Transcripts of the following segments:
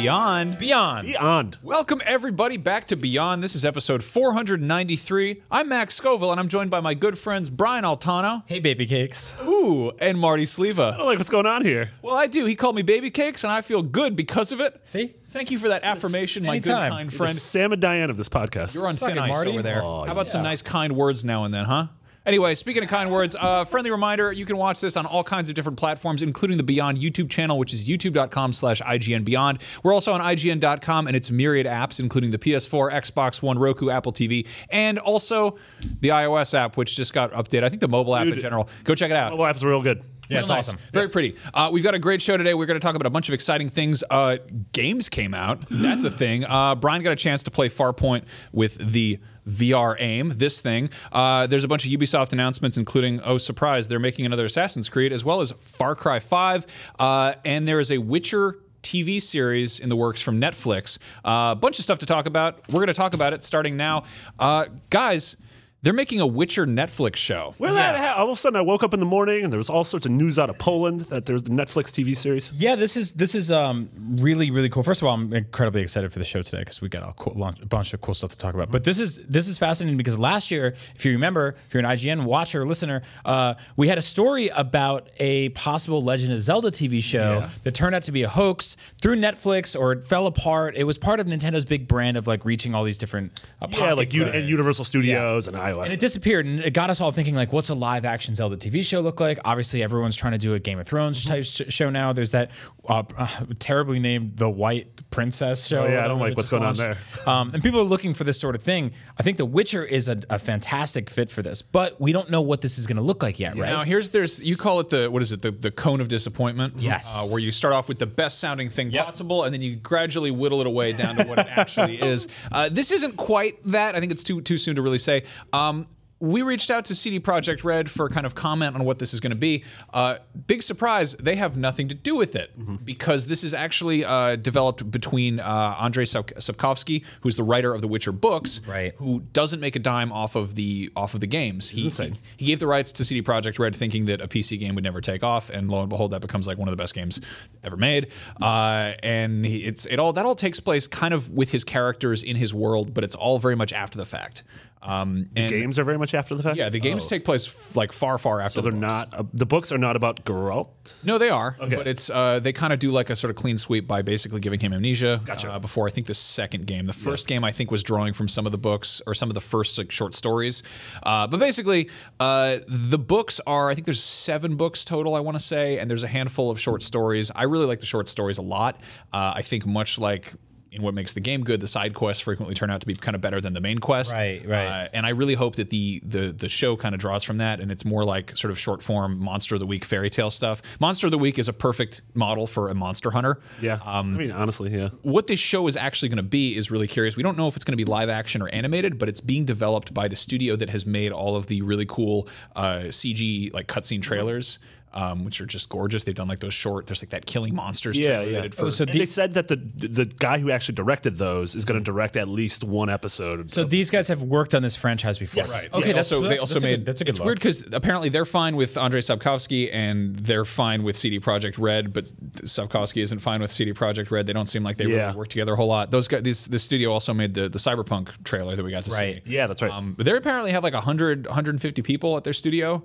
Beyond. Beyond. Welcome, everybody, back to Beyond. This is episode 493. I'm Max Scoville, and I'm joined by my good friends Brian Altano. Hey, baby cakes. Ooh, and Marty Sleva. I don't like what's going on here. Well, I do. He called me baby cakes, and I feel good because of it. See? Thank you for that affirmation, my good, kind The friend. Sam and Diane of this podcast. You're on Suck thin it, ice Marty. over there. Oh, How about some nice, kind words now and then, huh? Anyway, speaking of kind words, friendly reminder, you can watch this on all kinds of different platforms, including the Beyond YouTube channel, which is youtube.com/IGNBeyond. We're also on IGN.com and its myriad apps, including the PS4, Xbox One, Roku, Apple TV, and also the iOS app, which just got updated. I think the mobile app in general. Go check it out. Mobile app's real good. Yeah, it's awesome. Very pretty. We've got a great show today. We're going to talk about a bunch of exciting things. Games came out. That's a thing. Brian got a chance to play Farpoint with the VR aim, this thing. There's a bunch of Ubisoft announcements, including, oh, surprise, they're making another Assassin's Creed, as well as Far Cry 5. And there is a Witcher TV series in the works from Netflix. A bunch of stuff to talk about. We're going to talk about it starting now. Guys, they're making a Witcher Netflix show. Where that? All of a sudden, I woke up in the morning and there was all sorts of news out of Poland that there's the Netflix TV series. Yeah, this is really, really cool. First of all, I'm incredibly excited for the show today because we got a bunch of cool stuff to talk about. But this is fascinating because last year, if you remember, if you're an IGN watcher or listener, we had a story about a possible Legend of Zelda TV show that turned out to be a hoax through Netflix, or it fell apart. It was part of Nintendo's big brand of like reaching all these different pockets. And Universal Studios and iOS. And it disappeared, and it got us all thinking, like, what's a live-action Zelda TV show look like? Obviously, everyone's trying to do a Game of Thrones type show now. There's that terribly named The White Princess show. Oh, yeah, I don't like what's going on there. And people are looking for this sort of thing. I think The Witcher is a fantastic fit for this, but we don't know what this is going to look like yet, right? Now, you call it the cone of disappointment? Yes. Where you start off with the best sounding thing possible, and then you gradually whittle it away down to what it actually is. This isn't quite that. I think it's too soon to really say. We reached out to CD Projekt Red for kind of comment on what this is going to be. Big surprise, they have nothing to do with it because this is actually developed between Andrei Sapkowski, who's the writer of the Witcher books, who doesn't make a dime off of the games. He gave the rights to CD Projekt Red, thinking that a PC game would never take off, and lo and behold, that becomes like one of the best games ever made. And that all takes place kind of with his characters in his world, but it's all very much after the fact. The games are very much after the fact? Yeah, the games take place like far after the books. The books are not about Geralt? No, they are. Okay. But it's they kind of do like a sort of clean sweep by basically giving him amnesia. Gotcha. Before, I think, the second game. The first game, I think, was drawing from some of the books or some of the first like short stories. But basically, the books are, I think there's 7 books total, I want to say, and there's a handful of short stories. I really like the short stories a lot. I think much like in what makes the game good, the side quests frequently turn out to be kind of better than the main quest. Right. And I really hope that the show kind of draws from that, and it's more like sort of short form Monster of the Week fairy tale stuff. Monster of the Week is a perfect model for a monster hunter. Yeah. I mean, honestly, yeah. What this show is actually going to be is really curious. We don't know if it's going to be live action or animated, but it's being developed by the studio that has made all of the really cool CG like cutscene trailers. Which are just gorgeous. They've done like those short. There's like that Killing Monsters. They said that the guy who actually directed those is going to direct at least one episode. So these guys have worked on this franchise before, yes. right? Okay, yeah, that's a good. It's look. weird because apparently they're fine with Andrei Sapkowski and they're fine with CD Projekt Red, but Sapkowski isn't fine with CD Projekt Red. They don't seem like they really work together a whole lot. Those guys, this studio also made the Cyberpunk trailer that we got to see. Yeah, that's right. But they apparently have like 150 people at their studio,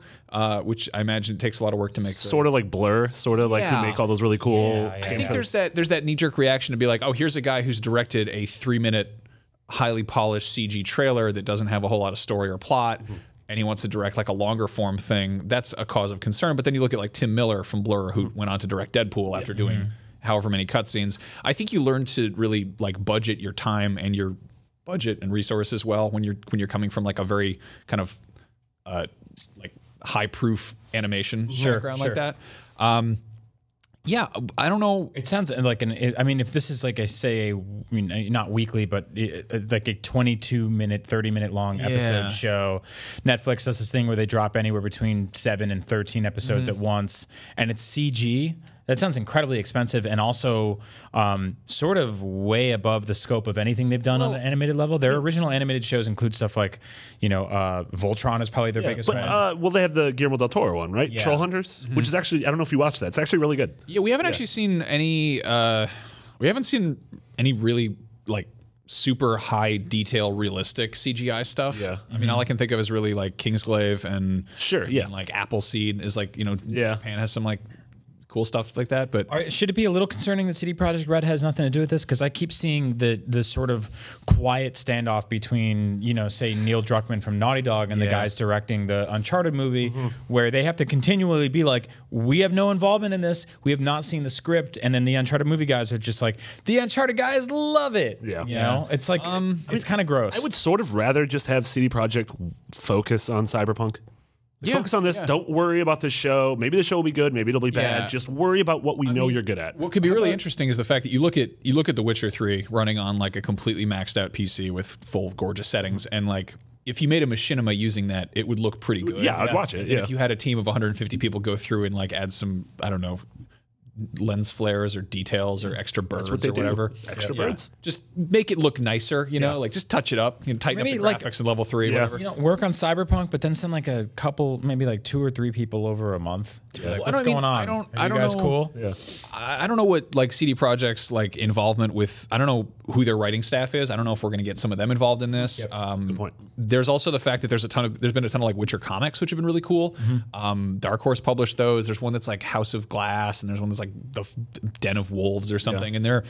which I imagine it takes a lot of work to make. Sort of like Blur, sort of like who make all those really cool. I think there's that knee-jerk reaction to be like, oh, here's a guy who's directed a 3-minute, highly polished CG trailer that doesn't have a whole lot of story or plot, and he wants to direct like a longer form thing. That's a cause of concern. But then you look at like Tim Miller from Blur, who went on to direct Deadpool after doing however many cutscenes. I think you learn to really like budget your time and your budget and resources well when you're coming from like a very kind of like high-proof animation background like that. Yeah, I don't know. It sounds like I mean, if this is like not weekly, but like a 22-minute, 30-minute long episode show, Netflix does this thing where they drop anywhere between 7 and 13 episodes at once, and it's CG. That sounds incredibly expensive and also sort of way above the scope of anything they've done on an animated level. Their original animated shows include stuff like, Voltron is probably their biggest one. Well, they have the Guillermo del Toro one, right? Yeah. Troll Hunters, which is actually, I don't know if you watched that. It's actually really good. Yeah, we haven't actually seen any... We haven't seen any really like super high detail realistic CGI stuff. Yeah. I mean, all I can think of is really like Kingsglaive and and like Appleseed is like, you know, Japan has some like cool stuff like that. But should it be a little concerning that CD Projekt Red has nothing to do with this? Because I keep seeing the sort of quiet standoff between, you know, say Neil Druckmann from Naughty Dog and the guys directing the Uncharted movie, where they have to continually be like, we have no involvement in this, we have not seen the script, and then the Uncharted movie guys are just like, the Uncharted guys love it. Yeah. You know, it's like it's kind of gross. I would sort of rather just have CD Projekt focus on Cyberpunk. Focus on this. Don't worry about the show. Maybe the show will be good. Maybe it'll be bad. Just worry about what we know you're good at. What could be really interesting is the fact that you look at The Witcher 3 running on like a completely maxed out PC with full gorgeous settings, and like if you made a machinima using that, it would look pretty good. Yeah, I'd watch it. And if you had a team of 150 people go through and like add some, I don't know, lens flares or details or extra birds or whatever. Extra birds. Just make it look nicer, you know, like just touch it up, you know, tighten Maybe up the graphics in level 3, whatever. You know, work on Cyberpunk, but then send like a couple, maybe like 2 or 3 people over a month. Like, what's going on? I don't you guys know. Cool? Yeah. I don't know what like CD Projekt's like involvement with. I don't know who their writing staff is. I don't know if we're going to get some of them involved in this. That's a good point. There's also the fact that there's been a ton of like Witcher comics, which have been really cool. Dark Horse published those. There's one that's like House of Glass, and there's one that's like the Den of Wolves or something, and they're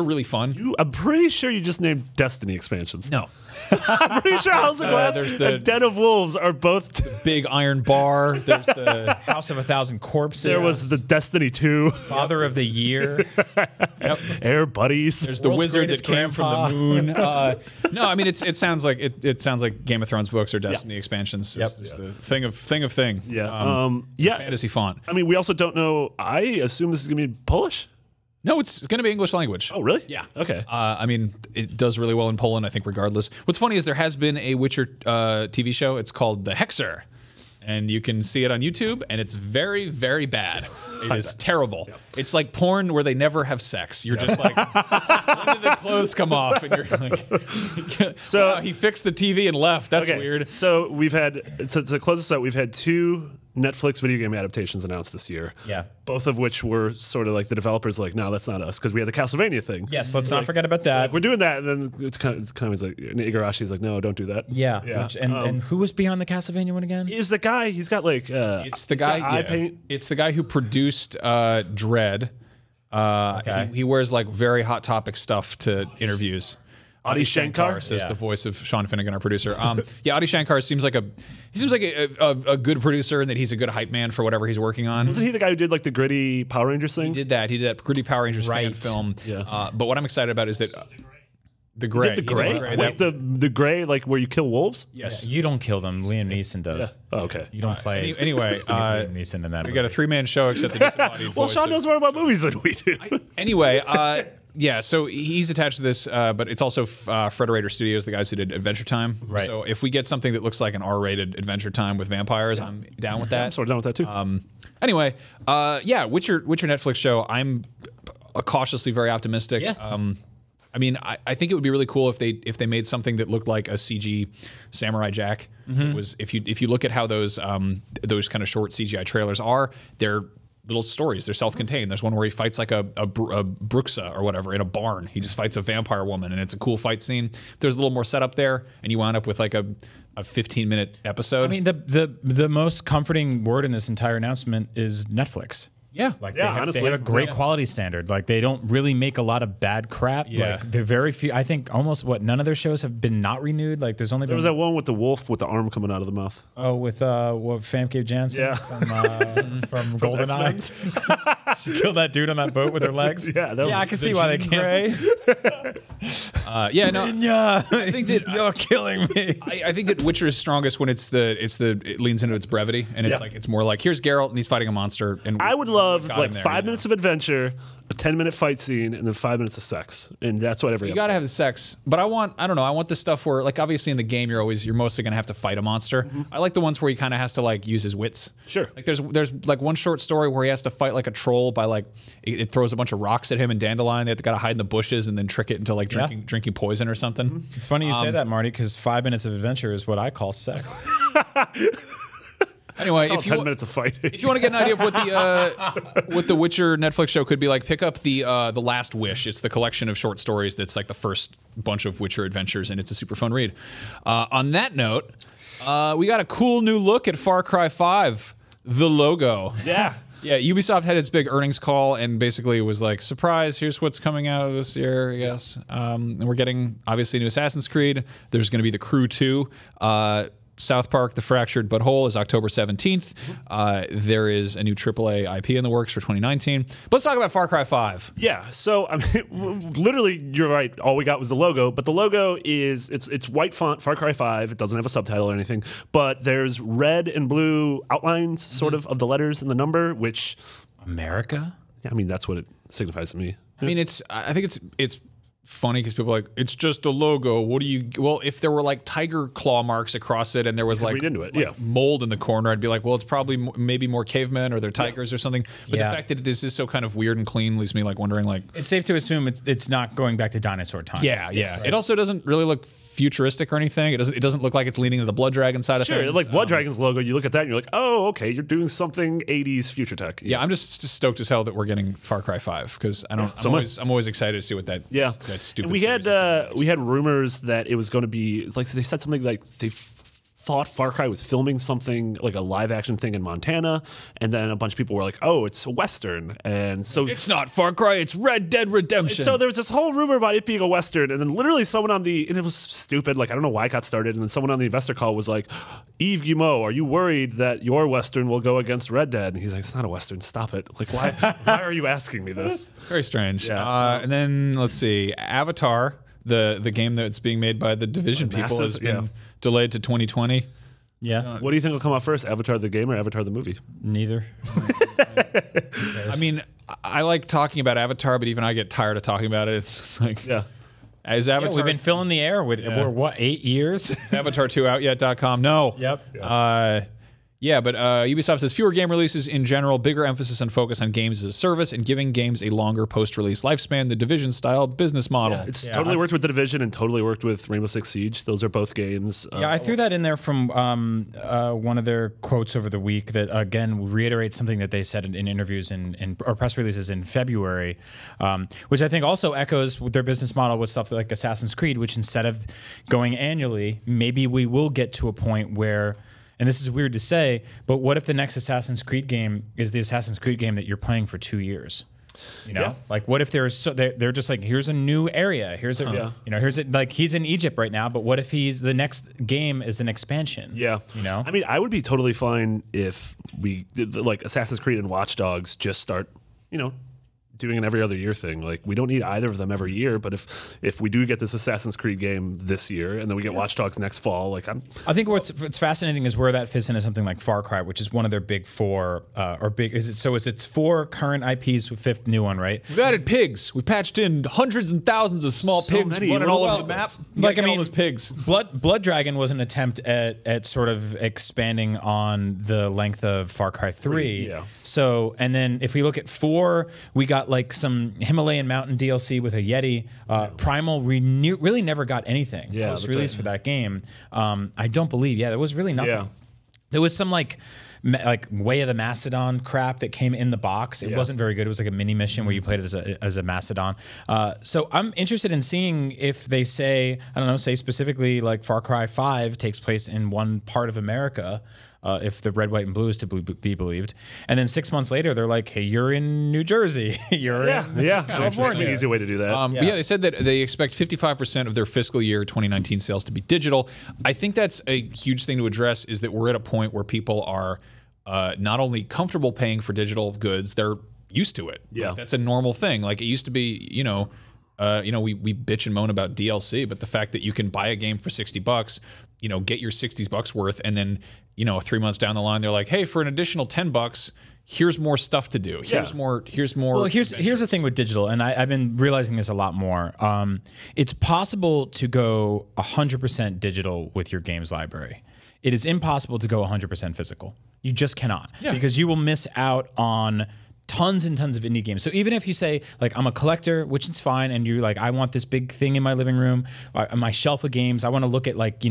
really fun. I'm pretty sure you just named Destiny expansions. No. I'm pretty sure House of Glass and Den of Wolves are both Big Iron Bar. There's the House of 1,000 Corpses. There was the Destiny 2. Father of the Year. Air Buddies. There's the World's wizard that Greatest came Grandpa. from the moon. No, I mean it sounds like Game of Thrones books or Destiny expansions. It's the thing of thing. Yeah. Fantasy font. I mean, we also don't know. I assume this is going to be Polish. No, it's going to be English language. Oh, really? Yeah. Okay. I mean, it does really well in Poland, I think, regardless. What's funny is there has been a Witcher TV show. It's called The Hexer. And you can see it on YouTube, and it's very, very bad. It is terrible. It's like porn where they never have sex. You're just like, when did the clothes come off? And you're like, So wow, he fixed the TV and left. That's weird. So we've had, to close this out, we've had 2 Netflix video game adaptations announced this year. Yeah. Both of which were sort of like the developers like, no, that's not us, because we had the Castlevania thing. Yes, let's not forget about that. We're doing that, and then it's kind of like Igarashi's like, no, don't do that. Yeah. And who was behind the Castlevania one again? Is the guy? He's got like It's the guy. eye paint. It's the guy who produced Dread. He wears like very Hot Topic stuff to interviews. Adi Shankar says the voice of Sean Finnegan, our producer. Adi Shankar seems like a good producer, and that he's a good hype man for whatever he's working on. Wasn't he the guy who did like the gritty Power Rangers thing? He did that gritty Power Rangers fan film. Yeah. But what I'm excited about is that the gray. Did the gray? Wait, the gray, like where you kill wolves? Yes. You don't kill them. Liam Neeson does. Oh, okay. You don't play. Anyway, Liam Neeson in that. we got a 3-man show except the disembodied Well, voice Sean of- knows more about movies than we do. Anyway, yeah, so he's attached to this, but it's also Frederator Studios, the guys who did Adventure Time. Right. So if we get something that looks like an R-rated Adventure Time with vampires, I'm down with that. I'm sort of down with that too. Anyway, Witcher Netflix show. I'm cautiously very optimistic. Yeah. I mean, I think it would be really cool if they made something that looked like a CG Samurai Jack. It was if you look at how those kind of short CGI trailers are, they're little stories. They're self-contained. There's one where he fights like a Bruxa or whatever in a barn. He just fights a vampire woman, and it's a cool fight scene. There's a little more setup there, and you wind up with like a 15-minute episode. I mean, the most comforting word in this entire announcement is Netflix. yeah, Like Yeah, they have honestly. a great quality standard. Like they don't really make a lot of bad crap. Yeah. Like they're very few. I think almost none of their shows have been not renewed. Like there's only There been was that one with the wolf with the arm coming out of the mouth. with Famke Janssen Yeah. from GoldenEye. She killed that dude on that boat with her legs. Yeah, that was I can see why they canceled. I think that You're killing me. I think that Witcher is strongest when it leans into its brevity, and it's Yeah. like it's more like here's Geralt and he's fighting a monster. And I would love got like him there, 5 you minutes of adventure, a 10-minute fight scene, and then 5 minutes of sex, and that's what every You gotta have the sex, but I want the stuff where, like, obviously in the game you're mostly gonna have to fight a monster. I like the ones where he kind of has to like use his wits. Sure. Like there's like one short story where he has to fight like a troll by like it throws a bunch of rocks at him and dandelion. They have to gotta hide in the bushes and then trick it into like drinking poison or something. It's funny you say that, Marty, because 5 minutes of adventure is what I call sex. Anyway, Call if 10 you minutes of fighting. if you want to get an idea of what the Witcher Netflix show could be like, pick up the Last Wish. It's the collection of short stories that's like the first bunch of Witcher adventures, and it's a super fun read. On that note, we got a cool new look at Far Cry 5. The logo. Yeah. Yeah, Ubisoft had its big earnings call and basically was like, surprise, here's what's coming out this year, I guess. And we're getting, obviously, new Assassin's Creed. There's going to be The Crew 2. South Park, The Fractured But Whole is October 17th. There is a new AAA IP in the works for 2019. But let's talk about Far Cry 5. Yeah, so I mean, literally, you're right. All we got was the logo, but the logo is it's white font, Far Cry 5. It doesn't have a subtitle or anything, but there's red and blue outlines, sort of the letters and the number, which America. Yeah, I mean that's what it signifies to me. I mean, I think it's funny because people are like, it's just a logo. What do you? Well, if there were like tiger claw marks across it and there was like, read into it. mold in the corner, I'd be like, well, it's probably maybe more cavemen or they're tigers or something. But the fact that this is so kind of weird and clean leaves me like wondering like, it's safe to assume it's not going back to dinosaur times. Yeah. It also doesn't really look futuristic or anything. It doesn't look like it's leaning to the Blood Dragon side of things. Sure, like Blood Dragon's logo, you look at that and you're like, oh, okay, you're doing something 80s future tech. Yeah, I'm just stoked as hell that we're getting Far Cry 5 because I'm always excited to see what that that stupid. And we had rumors that it was going to be, it's like they said something like they thought Far Cry was filming something like a live action thing in Montana, and then a bunch of people were like, oh, it's a Western, and so it's not Far Cry, it's Red Dead Redemption. So there was this whole rumor about it being a Western, and then literally someone and it was stupid, like I don't know why it got started, and then someone on the investor call was like, Yves Guillemot, are you worried that your Western will go against Red Dead? And he's like, it's not a Western, stop it. Like why are you asking me this? Very strange. Yeah. And then let's see, Avatar, the game that's being made by the Division people has been delayed to 2020. Yeah. What do you think will come out first, Avatar the game or Avatar the movie? Neither. I mean, I like talking about Avatar, but even I get tired of talking about it. It's just like, is Avatar? We've been filling the air with for what, 8 years? Is Avatar 2 out yet.com? No. Yep. But Ubisoft says fewer game releases in general, bigger emphasis and focus on games as a service, and giving games a longer post-release lifespan, the Division-style business model. Yeah, it's totally worked with the Division and totally worked with Rainbow Six Siege. Those are both games. I threw that in there from one of their quotes over the week that, again, reiterates something that they said in interviews or press releases in February, which I think also echoes their business model with stuff like Assassin's Creed, which instead of going annually, maybe we will get to a point where, and this is weird to say, but what if the next Assassin's Creed game is the Assassin's Creed game that you're playing for 2 years? You know, like what if they're just like, here's a new area, here's like he's in Egypt right now, but what if the next game is an expansion? Yeah, you know, I mean, I would be totally fine if we did like Assassin's Creed and Watch Dogs just start, doing an every other year thing. Like we don't need either of them every year, but if we do get this Assassin's Creed game this year and then we get Watch Dogs next fall, like I think what's fascinating is where that fits into something like Far Cry, which is one of their big four is it 4 current IPs with 5th new one, right? We've added pigs. We patched in hundreds and thousands of small pigs running all over the map. Like I mean, all those pigs. Blood Dragon was an attempt at sort of expanding on the length of Far Cry 3. Yeah. So, and then if we look at 4, we got like some Himalayan mountain DLC with a Yeti. Primal, we really never got anything post-release for that game. I don't believe. Yeah, there was really nothing. Yeah. There was some like Way of the Macedon crap that came in the box. It wasn't very good. It was like a mini mission where you played as a Macedon. So I'm interested in seeing if they say specifically like Far Cry 5 takes place in one part of America. If the red, white, and blue is to be believed. And then 6 months later, they're like, hey, you're in New Jersey. You're in California. Easy way to do that. But they said that they expect 55% of their fiscal year 2019 sales to be digital. I think that's a huge thing to address, is that we're at a point where people are not only comfortable paying for digital goods, they're used to it. Yeah. Like, that's a normal thing. Like it used to be, we bitch and moan about DLC, but the fact that you can buy a game for $60, get your $60 worth, and then 3 months down the line, they're like, hey, for an additional $10, here's more stuff to do. Here's more. Well, here's the thing with digital, and I've been realizing this a lot more. It's possible to go 100% digital with your games library. It is impossible to go 100% physical. You just cannot, because you will miss out on tons and tons of indie games. So even if you say like I'm a collector, which is fine, and you're like I want this big thing in my living room, my shelf of games, I want to look at like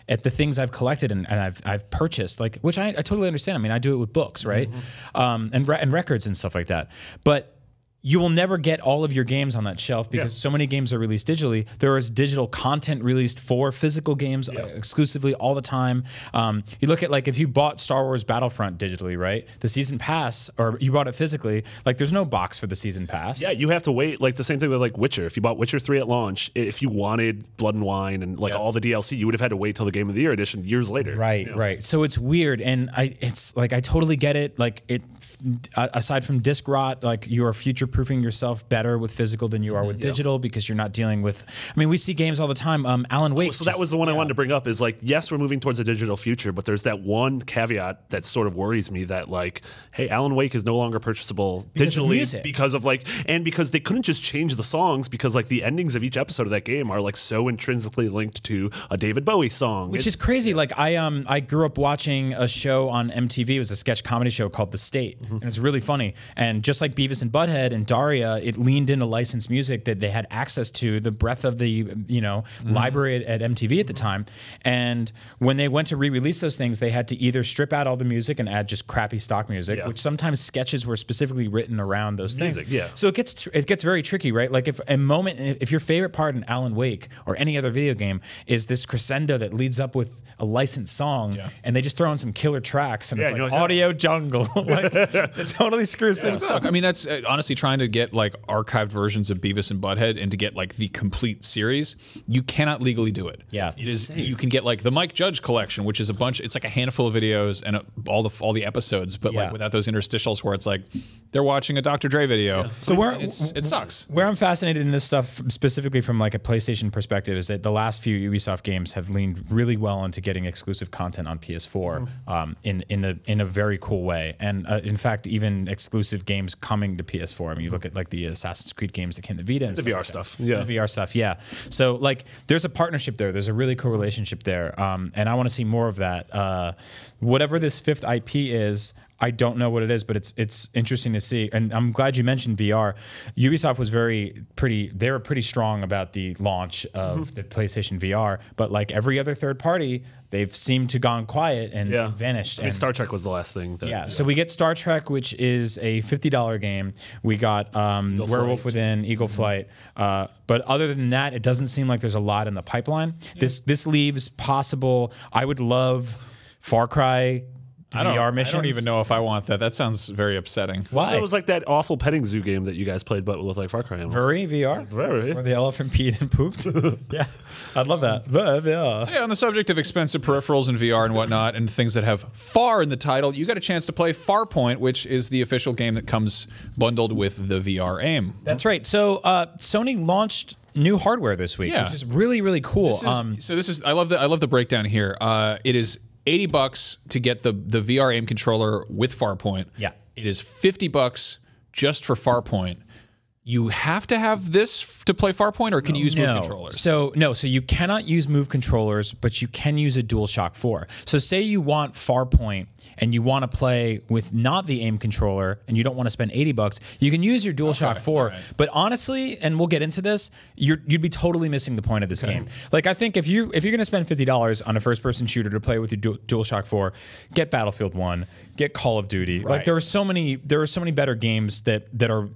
at the things I've collected and I've purchased, like which I totally understand. I mean, I do it with books, right, and records and stuff like that, but you will never get all of your games on that shelf because so many games are released digitally. There is digital content released for physical games exclusively all the time. You look at like if you bought Star Wars Battlefront digitally, right? The season pass, or you bought it physically, like there's no box for the season pass. Yeah, you have to wait. Like the same thing with like Witcher. If you bought Witcher 3 at launch, if you wanted Blood and Wine and like all the DLC, you would have had to wait till the Game of the Year edition years later. Right, right. So it's weird, and it's like I totally get it. Like it, aside from disc rot, like you are future-proofing yourself better with physical than you are with digital because you're not dealing with. I mean, we see games all the time. Alan Wake. So that was the one I wanted to bring up. Is like, yes, we're moving towards a digital future, but there's that one caveat that sort of worries me that like, hey, Alan Wake is no longer purchasable digitally because of like, and because they couldn't just change the songs because like the endings of each episode of that game are like so intrinsically linked to a David Bowie song, which is crazy. Like I grew up watching a show on MTV. It was a sketch comedy show called The State, and it's really funny. And just like Beavis and Butthead and Daria, it leaned into licensed music that they had access to, the breadth of the library at MTV at the time. And when they went to re-release those things, they had to either strip out all the music and add just crappy stock music, which sometimes sketches were specifically written around those things. So it gets very tricky, right? Like if your favorite part in Alan Wake or any other video game is this crescendo that leads up with a licensed song, and they just throw in some killer tracks, and it's like audio jungle, like it totally screws things up. I mean, that's honestly trying to get like archived versions of Beavis and Butthead and to get like the complete series. You cannot legally do it. Yeah, it is. You can get like the Mike Judge collection, which is a bunch. It's like a handful of videos and all the episodes, but like without those interstitials where it's like they're watching a Dr. Dre video. So it sucks. Where I'm fascinated in this stuff specifically from like a PlayStation perspective is that the last few Ubisoft games have leaned really well into getting exclusive content on PS4 in a very cool way, and in fact even exclusive games coming to PS4. I mean, you look at like the Assassin's Creed games that came to Vita and the VR stuff. Yeah, the VR stuff. Yeah. So like, there's a partnership there. There's a really cool relationship there, and I want to see more of that. Whatever this fifth IP is, I don't know what it is, but it's interesting to see. And I'm glad you mentioned VR. Ubisoft was they were pretty strong about the launch of the PlayStation VR, but like every other third party, they've seemed to gone quiet and vanished. I mean, Star Trek was the last thing. So we get Star Trek, which is a $50 game. We got Werewolf Within, Eagle Flight. But other than that, it doesn't seem like there's a lot in the pipeline. This leaves possible. I would love Far Cry VR missions. I don't even know if I want that. That sounds very upsetting. Why? It was like that awful petting zoo game that you guys played, but with like Far Cry animals. Furry VR? Furry. Where the elephant peed and pooped? Yeah. I'd love that. So yeah, on the subject of expensive peripherals and VR and whatnot, and things that have far in the title, you got a chance to play Farpoint, which is the official game that comes bundled with the VR aim. That's right. So Sony launched new hardware this week, which is really, really cool. I love the breakdown here. It is $80 to get the VR aim controller with Farpoint. Yeah. It is $50 just for Farpoint. You have to have this to play Farpoint, or can you use Move controllers? So you cannot use Move controllers, but you can use a DualShock 4. So say you want Farpoint and you want to play with not the aim controller and you don't want to spend $80, you can use your DualShock 4. Right. But honestly, and we'll get into this, you'd be totally missing the point of this game. Like, I think if you're going to spend $50 on a first-person shooter to play with your DualShock 4, get Battlefield 1, get Call of Duty. Right. Like there are so many better games that are,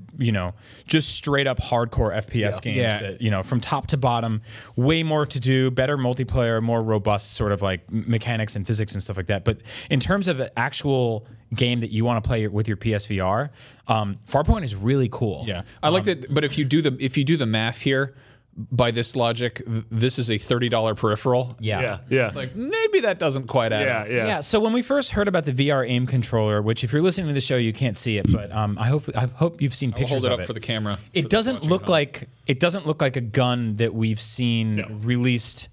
just straight up hardcore FPS games that, from top to bottom, way more to do, better multiplayer, more robust sort of like mechanics and physics and stuff like that. But in terms of an actual game that you want to play with your PSVR, Farpoint is really cool. Yeah, I like that. But if you do the math here, by this logic, this is a $30 peripheral. Yeah. It's like maybe that doesn't quite add up. Yeah. So when we first heard about the VR aim controller, which if you're listening to the show you can't see it, but I hope you've seen pictures of it. I'll hold it up for the camera. It doesn't look like a gun that we've seen released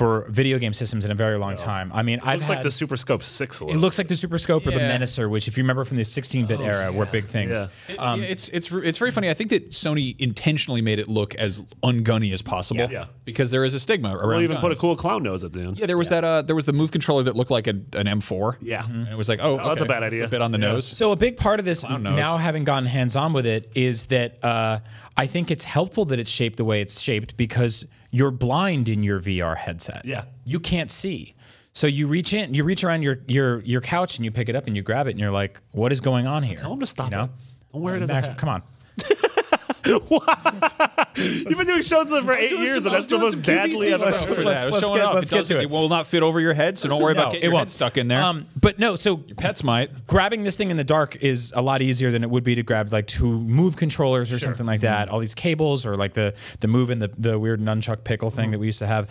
for video game systems in a very long time. I mean, It looks like the Super Scope 6 a It little. looks like the Super Scope or the Yeah. Menacer, which, if you remember from the 16-bit era, were big things. Yeah. It's very funny. I think that Sony intentionally made it look as ungunny as possible. Yeah. Because there is a stigma around. We'll even put a guns. cool clown nose at the end. Yeah, there was that. There was the move controller that looked like an M4. Yeah. And it was like, oh, that's a okay, bad idea. a bit on the nose. So a big part of this, nose. now having gotten hands-on with it, is that I think it's helpful that it's shaped the way it's shaped because you're blind in your VR headset. Yeah. You can't see. So you reach around your couch and you pick it up and you grab it and you're like, what is going on here? Tell him to stop You know? it. Don't wear it as a Max, hat. come on. You've been doing shows for 8 years, and that's the most badly stuff ever. for let's that. I was get- showing off. let's It get doesn't. to it. It will not fit over your head, so don't worry about getting your head stuck in there. But no, so Pets might. grabbing this thing in the dark is a lot easier than it would be to grab like 2 move controllers or something like that. All these cables or like the move and the weird nunchuck pickle thing that we used to have.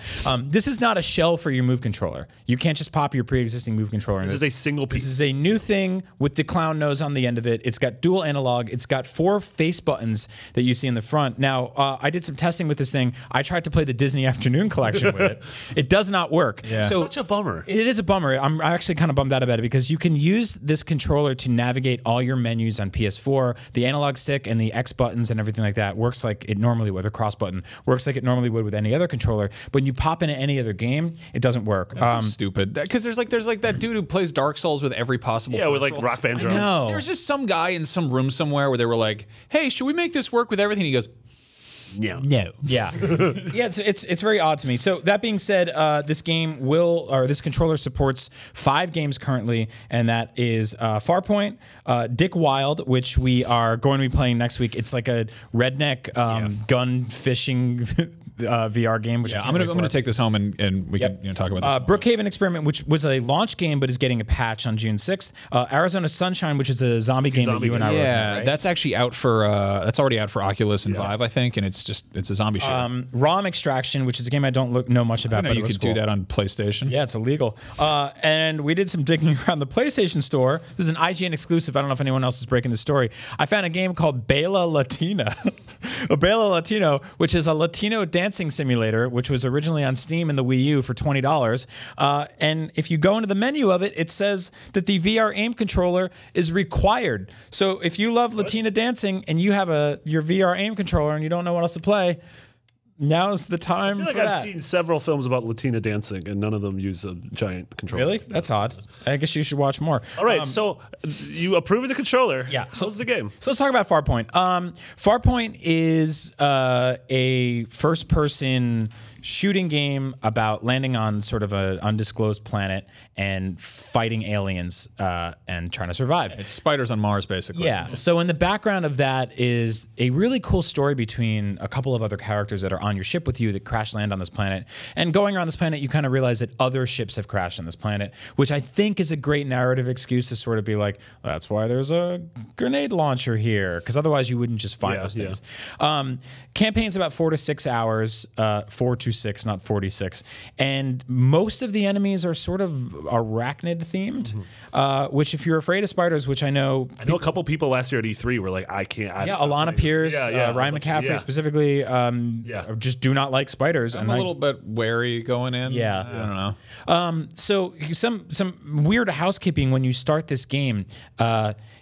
This is not a shell for your move controller. You can't just pop your pre-existing move controller in This is a single piece. This is a new thing with the clown nose on the end of it. It's got dual analog. It's got 4 face buttons that you see in the front. Now, I did some testing with this thing. I tried to play the Disney Afternoon Collection with it. It does not work. Yeah. So Such a bummer. it is a bummer. I'm actually kind of bummed out about it because you can use this controller to navigate all your menus on PS4. The analog stick and the X buttons and everything like that works like it normally would. The cross button works like it normally would with any other controller. But when you pop into any other game, it doesn't work. That's so stupid. Because there's like that dude who plays Dark Souls with every possible. Yeah, with like peripheral. Rock Band drums. No. There was just some guy in some room somewhere where they were like, "Hey, should we make this work with everything?" He goes, Yeah. No. Yeah. Yeah, it's very odd to me. So that being said, this controller supports 5 games currently, and that is Farpoint, Dick Wild, which we are going to be playing next week. It's like a redneck gun fishing VR game. Which "Yeah, I'm gonna take this home and we can talk about this." Brookhaven Experiment, which was a launch game but is getting a patch on June 6th. Arizona Sunshine, which is a zombie game that you and I were looking at, right? That's actually out for that's already out for Oculus and Vive, I think, and it's a zombie shit. ROM Extraction, which is a game I don't know much about, I know but you it looks could do cool. that on PlayStation. Yeah, it's illegal. And we did some digging around the PlayStation Store. This is an IGN exclusive. I don't know if anyone else is breaking the story. I found a game called Bela Latina. A Bela Latino, which is a Latino dancing simulator, which was originally on Steam and the Wii U for $20. And if you go into the menu of it, it says that the VR aim controller is required. So if you love Latina dancing and you have your VR aim controller and you don't know what else to play, now's the time I feel like for I've that. seen several films about Latina dancing, and none of them use a giant controller. Really? That's odd. I guess you should watch more. All right, so you approve of the controller. Yeah. So how's the game? So let's talk about Farpoint. Farpoint is a first-person shooting game about landing on sort of an undisclosed planet and fighting aliens and trying to survive. It's spiders on Mars, basically. Yeah. So in the background of that is a really cool story between a couple of other characters that are on your ship with you that crash land on this planet. And going around this planet, you kind of realize that other ships have crashed on this planet, which I think is a great narrative excuse to sort of be like, that's why there's a grenade launcher here, because otherwise you wouldn't just find those things. Campaign's about 4 to 6 hours, 4 to 6, not 46. And most of the enemies are sort of arachnid themed, which if you're afraid of spiders, which I know I know a couple people last year at E3 were like, I can't. yeah, Alana Pierce, Ryan McCaffrey specifically, just do not like spiders. I'm a little bit wary going in. Yeah. I don't know. So some weird housekeeping when you start this game.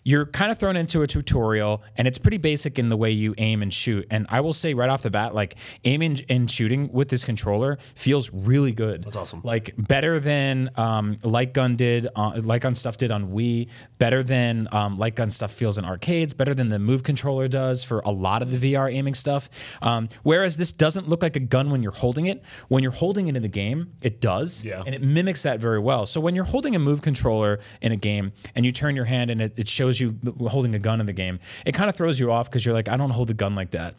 You're kind of thrown into a tutorial, and it's pretty basic in the way you aim and shoot. And I will say right off the bat, like aiming and shooting with this controller feels really good. That's awesome. Like better than Light Gun stuff did on Wii. Better than Light Gun stuff feels in arcades. Better than the Move controller does for a lot of the VR aiming stuff. Whereas this doesn't look like a gun when you're holding it. When you're holding it in the game, it does, and it mimics that very well. So when you're holding a Move controller in a game and you turn your hand and it shows you holding a gun in the game, it kind of throws you off because you're like, I don't hold a gun like that.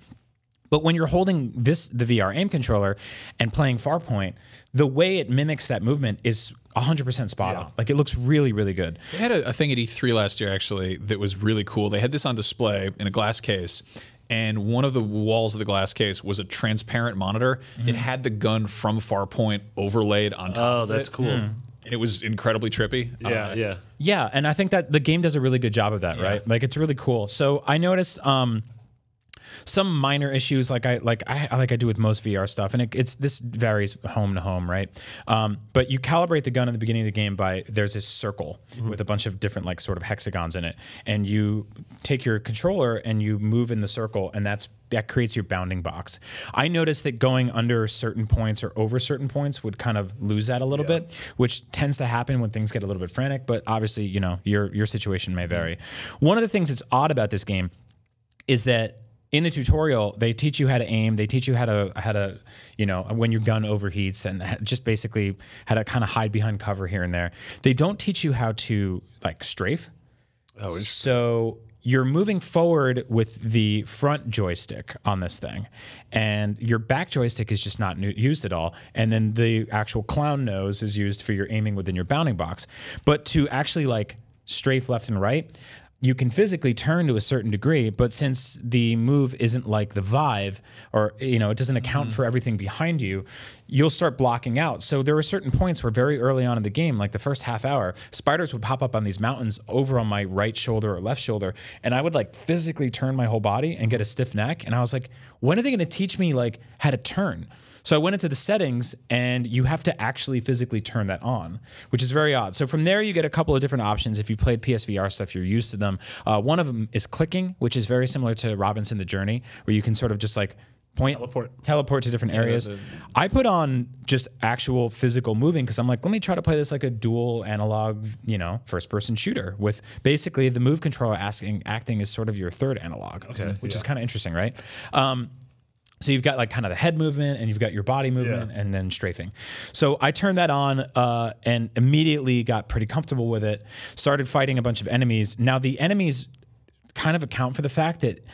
But when you're holding the VR aim controller and playing Farpoint, the way it mimics that movement is 100% spot on. Like it looks really, really good. They had a thing at E3 last year, actually, that was really cool. They had this on display in a glass case, and one of the walls of the glass case was a transparent monitor. It had the gun from Farpoint overlaid on top of it. Oh, that's cool. And it was incredibly trippy. Yeah, and I think that the game does a really good job of that, right? Like it's really cool. So I noticed some minor issues like I do with most VR stuff, and this varies home to home, right? But you calibrate the gun at the beginning of the game by there's this circle with a bunch of different like sort of hexagons in it, and you take your controller and you move in the circle, and that creates your bounding box. I noticed that going under certain points or over certain points would kind of lose that a little bit, which tends to happen when things get a little bit frantic. But obviously, you know, your situation may vary. One of the things that's odd about this game is that in the tutorial, they teach you how to aim. They teach you how to, you know, when your gun overheats, and just basically how to kind of hide behind cover here and there. They don't teach you how to like strafe. Oh, so you're moving forward with the front joystick on this thing, and your back joystick is just not used at all. And then the actual clown nose is used for your aiming within your bounding box. But to actually like strafe left and right, you can physically turn to a certain degree, but since the move isn't like the Vive, or you know, it doesn't account for everything behind you, you'll start blocking out. So there were certain points where very early on in the game, like the first half hour, spiders would pop up on these mountains over on my right shoulder or left shoulder, and I would like physically turn my whole body and get a stiff neck. And I was like, when are they going to teach me like how to turn? So I went into the settings, and you have to actually physically turn that on, which is very odd. So from there, you get a couple of different options. If you played PSVR stuff, you're used to them. One of them is clicking, which is very similar to Robinson the Journey, where you can sort of just like teleport to different areas. I put on just actual physical moving because I'm like, let me try to play this like a dual analog, you know, first-person shooter with basically the move controller acting as sort of your third analog, which is kind of interesting, right? So you've got like kind of the head movement, and you've got your body movement, and then strafing. So I turned that on and immediately got pretty comfortable with it, started fighting a bunch of enemies. Now the enemies kind of account for the fact that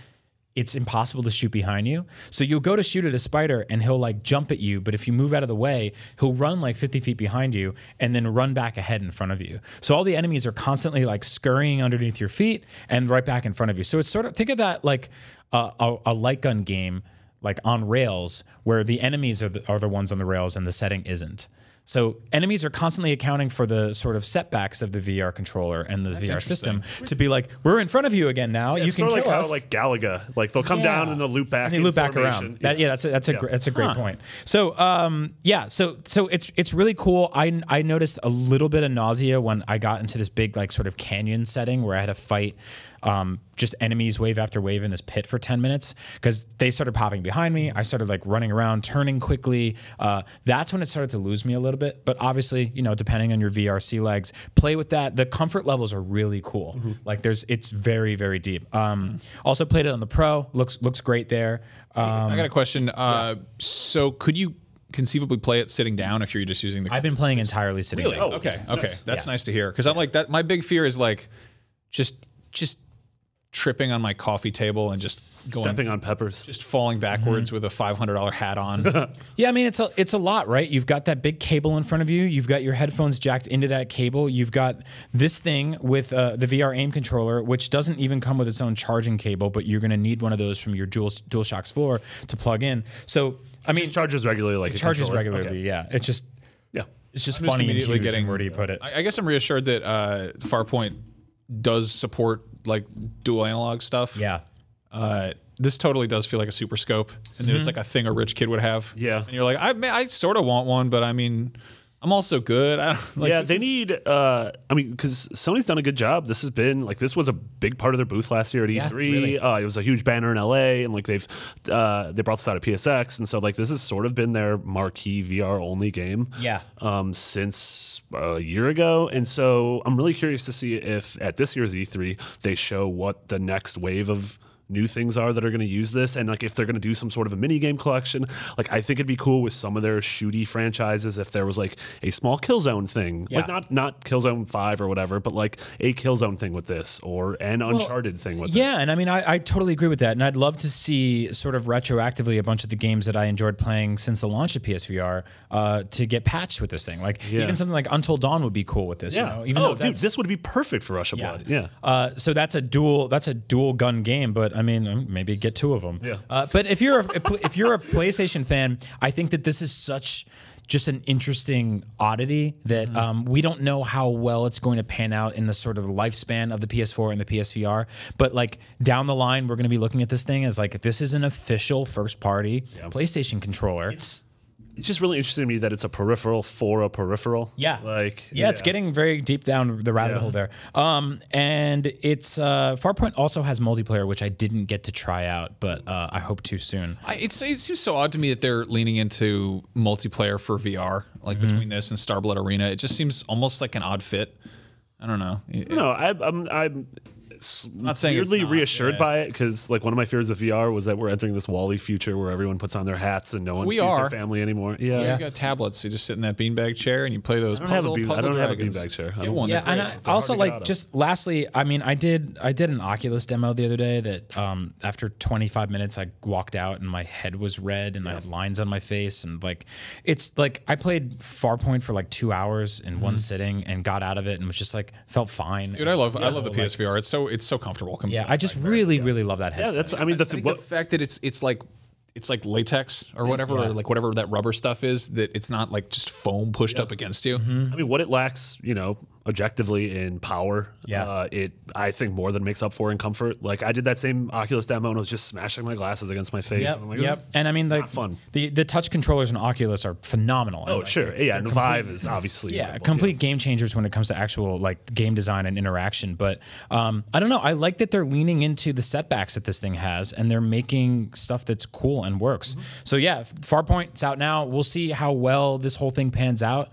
it's impossible to shoot behind you. So you'll go to shoot at a spider and he'll like jump at you, but if you move out of the way, he'll run like 50 feet behind you and then run back ahead in front of you. So all the enemies are constantly like scurrying underneath your feet and right back in front of you. So it's sort of, think of that like a light gun game, like on rails, where the enemies are the ones on the rails and the setting isn't. So enemies are constantly accounting for the sort of setbacks of the VR controller and the VR system to be like, we're in front of you again now. You can kill us. How like Galaga, like they'll come down and they'll loop back. And they loop back around. That's a great point. So so it's really cool. I noticed a little bit of nausea when I got into this big like sort of canyon setting where I had to fight just enemies wave after wave in this pit for 10 minutes because they started popping behind me. I started like running around, turning quickly. That's when it started to lose me a little bit. But obviously, you know, depending on your VR sea legs, play with that. The comfort levels are really cool. Like it's very, very deep. Also played it on the Pro. Looks great there. I got a question. So could you conceivably play it sitting down if you're just using the... I've been playing entirely sitting down. Oh, okay. That's nice to hear. Because I'm like, that. My big fear is like just tripping on my coffee table and just stepping on peppers, just falling backwards with a $500 hat on. Yeah, I mean it's a lot, right? You've got that big cable in front of you. You've got your headphones jacked into that cable. You've got this thing with the VR aim controller, which doesn't even come with its own charging cable, but you're going to need one of those from your DualShock's floor to plug in. So I mean, it charges regularly, like it charges regularly. Okay. Yeah, it's just funny and huge. Getting, where do you put it? I guess I'm reassured that Farpoint does support like dual analog stuff. Yeah. This totally does feel like a super scope, and then it's like a thing a rich kid would have. Yeah. And you're like, I sort of want one, but I mean, I'm also good. They need. I mean, because Sony's done a good job. This was a big part of their booth last year at E3. Yeah, really. It was a huge banner in LA, and like they brought this out at PSX, and so like this has sort of been their marquee VR only game. Yeah. Since a year ago, and so I'm really curious to see if at this year's E3 they show what the next wave of new things are that are going to use this, and like if they're going to do some sort of a mini game collection. Like I think it'd be cool with some of their shooty franchises if there was like a small Killzone thing, like not Killzone 5 or whatever, but like a Killzone thing with this, or an Uncharted thing with this. Yeah, and I mean I totally agree with that, and I'd love to see sort of retroactively a bunch of the games that I enjoyed playing since the launch of PSVR to get patched with this thing. Like even something like Until Dawn would be cool with this. Yeah. You know? Dude, this would be perfect for Rush of Blood. Yeah. So that's a dual gun game, but I mean, maybe get two of them. Yeah. But if you're a PlayStation fan, I think that this is such just an interesting oddity that we don't know how well it's going to pan out in the sort of lifespan of the PS4 and the PSVR. But like down the line, we're going to be looking at this thing as like this is an official first party PlayStation controller. It's just really interesting to me that it's a peripheral for a peripheral. Yeah. Like, it's getting very deep down the rabbit hole there. And it's Farpoint also has multiplayer, which I didn't get to try out, but I hope to soon. It seems so odd to me that they're leaning into multiplayer for VR, like between this and Starblood Arena. It just seems almost like an odd fit. I don't know. No, I'm not saying weirdly it's not, reassured by it, because like one of my fears of VR was that we're entering this Wall-E future where everyone puts on their hats and no one sees their family anymore. You got tablets. You just sit in that beanbag chair and you play those puzzle dragons. I don't have a beanbag chair. Get one. Yeah, and I also like just lastly, I mean, I did an Oculus demo the other day that after 25 minutes I walked out and my head was red and I had lines on my face, and like it's like I played Farpoint for like 2 hours in one sitting and got out of it and was just like felt fine. Dude, I love the PSVR. It's so comfortable. Yeah, I just really love that headset. Yeah, that's. I mean, the fact that it's like latex or whatever, or like whatever that rubber stuff is, that it's not like just foam pushed up against you. I mean, what it lacks, objectively in power, it I think more than makes up for in comfort. Like I did that same Oculus demo and I was just smashing my glasses against my face. Yep, And I'm like, and I mean, like fun. The touch controllers in Oculus are phenomenal. Oh, like, sure, and the Vive is obviously complete game changers when it comes to actual like game design and interaction. But I don't know. I like that they're leaning into the setbacks that this thing has, and they're making stuff that's cool and works. So yeah, Farpoint, it's out now. We'll see how well this whole thing pans out.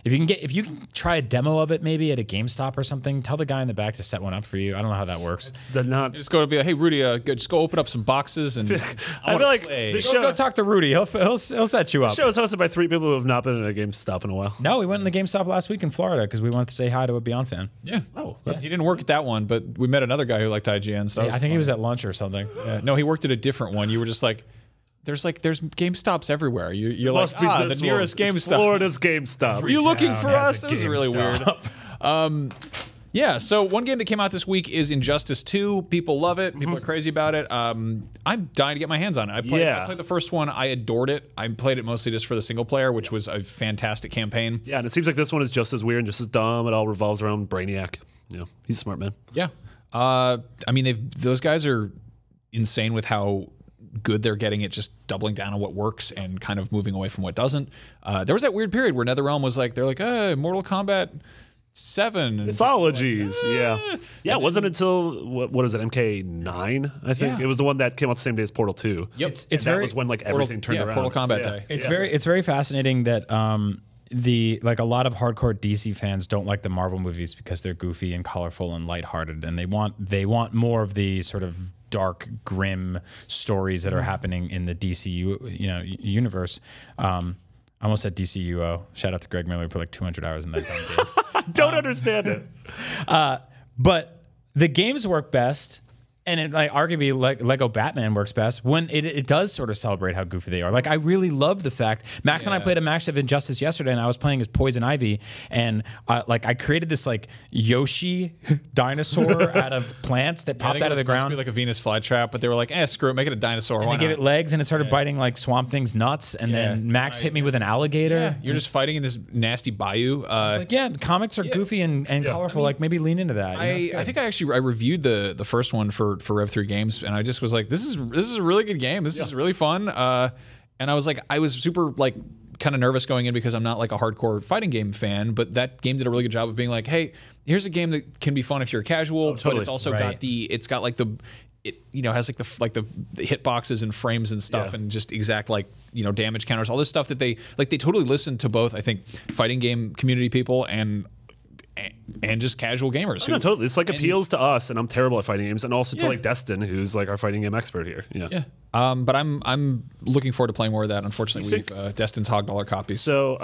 If you can try a demo of it maybe at a GameStop or something, tell the guy in the back to set one up for you. I don't know how that works. You just go to be like, hey Rudy, just go open up some boxes and I feel like go talk to Rudy. He'll set you up. The show is hosted by 3 people who have not been in a GameStop in a while. No, we went in the GameStop last week in Florida because we wanted to say hi to a Beyond fan. Yeah. Oh, he didn't work at that one, but we met another guy who liked IGN. So I think he was at lunch or something. No, he worked at a different one. You were just like, there's GameStops everywhere. You're like, the nearest GameStop. Florida's GameStop. Are you looking for us? This is really weird. Yeah, so one game that came out this week is Injustice 2. People love it. People are crazy about it. I'm dying to get my hands on it. I played the first one. I adored it. I played it mostly just for the single player, which was a fantastic campaign. Yeah, and it seems like this one is just as weird and just as dumb. It all revolves around Brainiac. He's a smart man. Yeah. I mean, those guys are insane with how good they're getting at just doubling down on what works and kind of moving away from what doesn't. There was that weird period where NetherRealm was like, they're like, Mortal Kombat 7 mythologies. Like, it wasn't until what is it, MK9? I think it was the one that came out the same day as Portal 2. Yep, that was when like everything turned around. Portal Combat Day. It's very fascinating that a lot of hardcore DC fans don't like the Marvel movies because they're goofy and colorful and lighthearted, and they want more of the sort of dark, grim stories that are happening in the DCU universe. I almost said DCUO. Shout out to Greg Miller who put like 200 hours in that game. Don't understand it. But the games work best, and it, like arguably Lego Batman works best when it does sort of celebrate how goofy they are. Like I really love the fact Max and I played a match of Injustice yesterday, and I was playing as Poison Ivy, and I created this like Yoshi dinosaur out of plants that popped out of the ground. Supposed to be like a Venus flytrap, but they were like, screw it, make it a dinosaur. And they gave it legs, and it started biting like Swamp Thing's nuts, and then Max hit me with an alligator. Yeah, you're just fighting in this nasty bayou. It's like comics are goofy and colorful. Like maybe lean into that. I think I reviewed the first one for Rev 3 Games, and I just was like, this is a really good game. This is really fun. And I was like, I was super like kind of nervous going in because I'm not like a hardcore fighting game fan, but that game did a really good job of being like, hey, here's a game that can be fun if you're casual, but it's also got it has like the hitboxes and frames and stuff, and just exact like damage counters, all this stuff that they totally listened to both, I think, fighting game community people and just casual gamers. No, totally. It's like appeals to us, and I'm terrible at fighting games, and also to like Destin, who's like our fighting game expert here. Yeah. But I'm looking forward to playing more of that. Unfortunately, we've Destin's hog dollar copies. So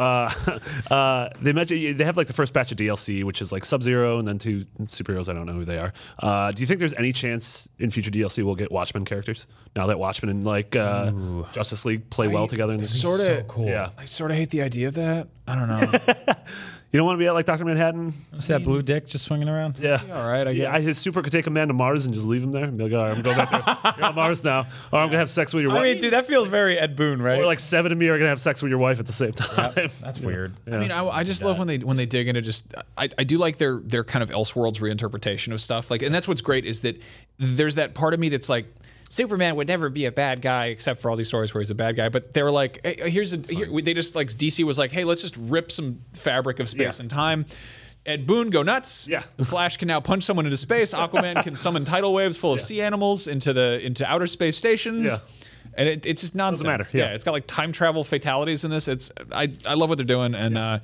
they mentioned they have like the first batch of DLC, which is like Sub-Zero, and then 2 superheroes. I don't know who they are. Do you think there's any chance in future DLC we'll get Watchmen characters now that Watchmen and like Justice League play well together? In this so cool. Yeah, I sort of hate the idea of that. I don't know. You don't want to be at like Dr. Manhattan? see that blue dick just swinging around? Yeah. All right, I guess. His super could take a man to Mars and just leave him there and be like, all right, I'm going back there. You're on Mars now. Or I'm going to have sex with your wife. I mean, dude, that feels very Ed Boon, right? Or like 7 of me are going to have sex with your wife at the same time. Yep, that's weird. I mean, I just love when they dig into just. I do like their kind of Elseworlds reinterpretation of stuff. Like, and that's what's great is that there's that part of me that's like, Superman would never be a bad guy except for all these stories where he's a bad guy. But they were like, hey, they just like DC was like, hey, let's just rip some fabric of space and time. Ed Boon, go nuts. Yeah. The Flash can now punch someone into space. Aquaman can summon tidal waves full of sea animals into outer space stations. Yeah. And it's just nonsense. Doesn't matter. Yeah. It's got like time travel fatalities in this. I love what they're doing, and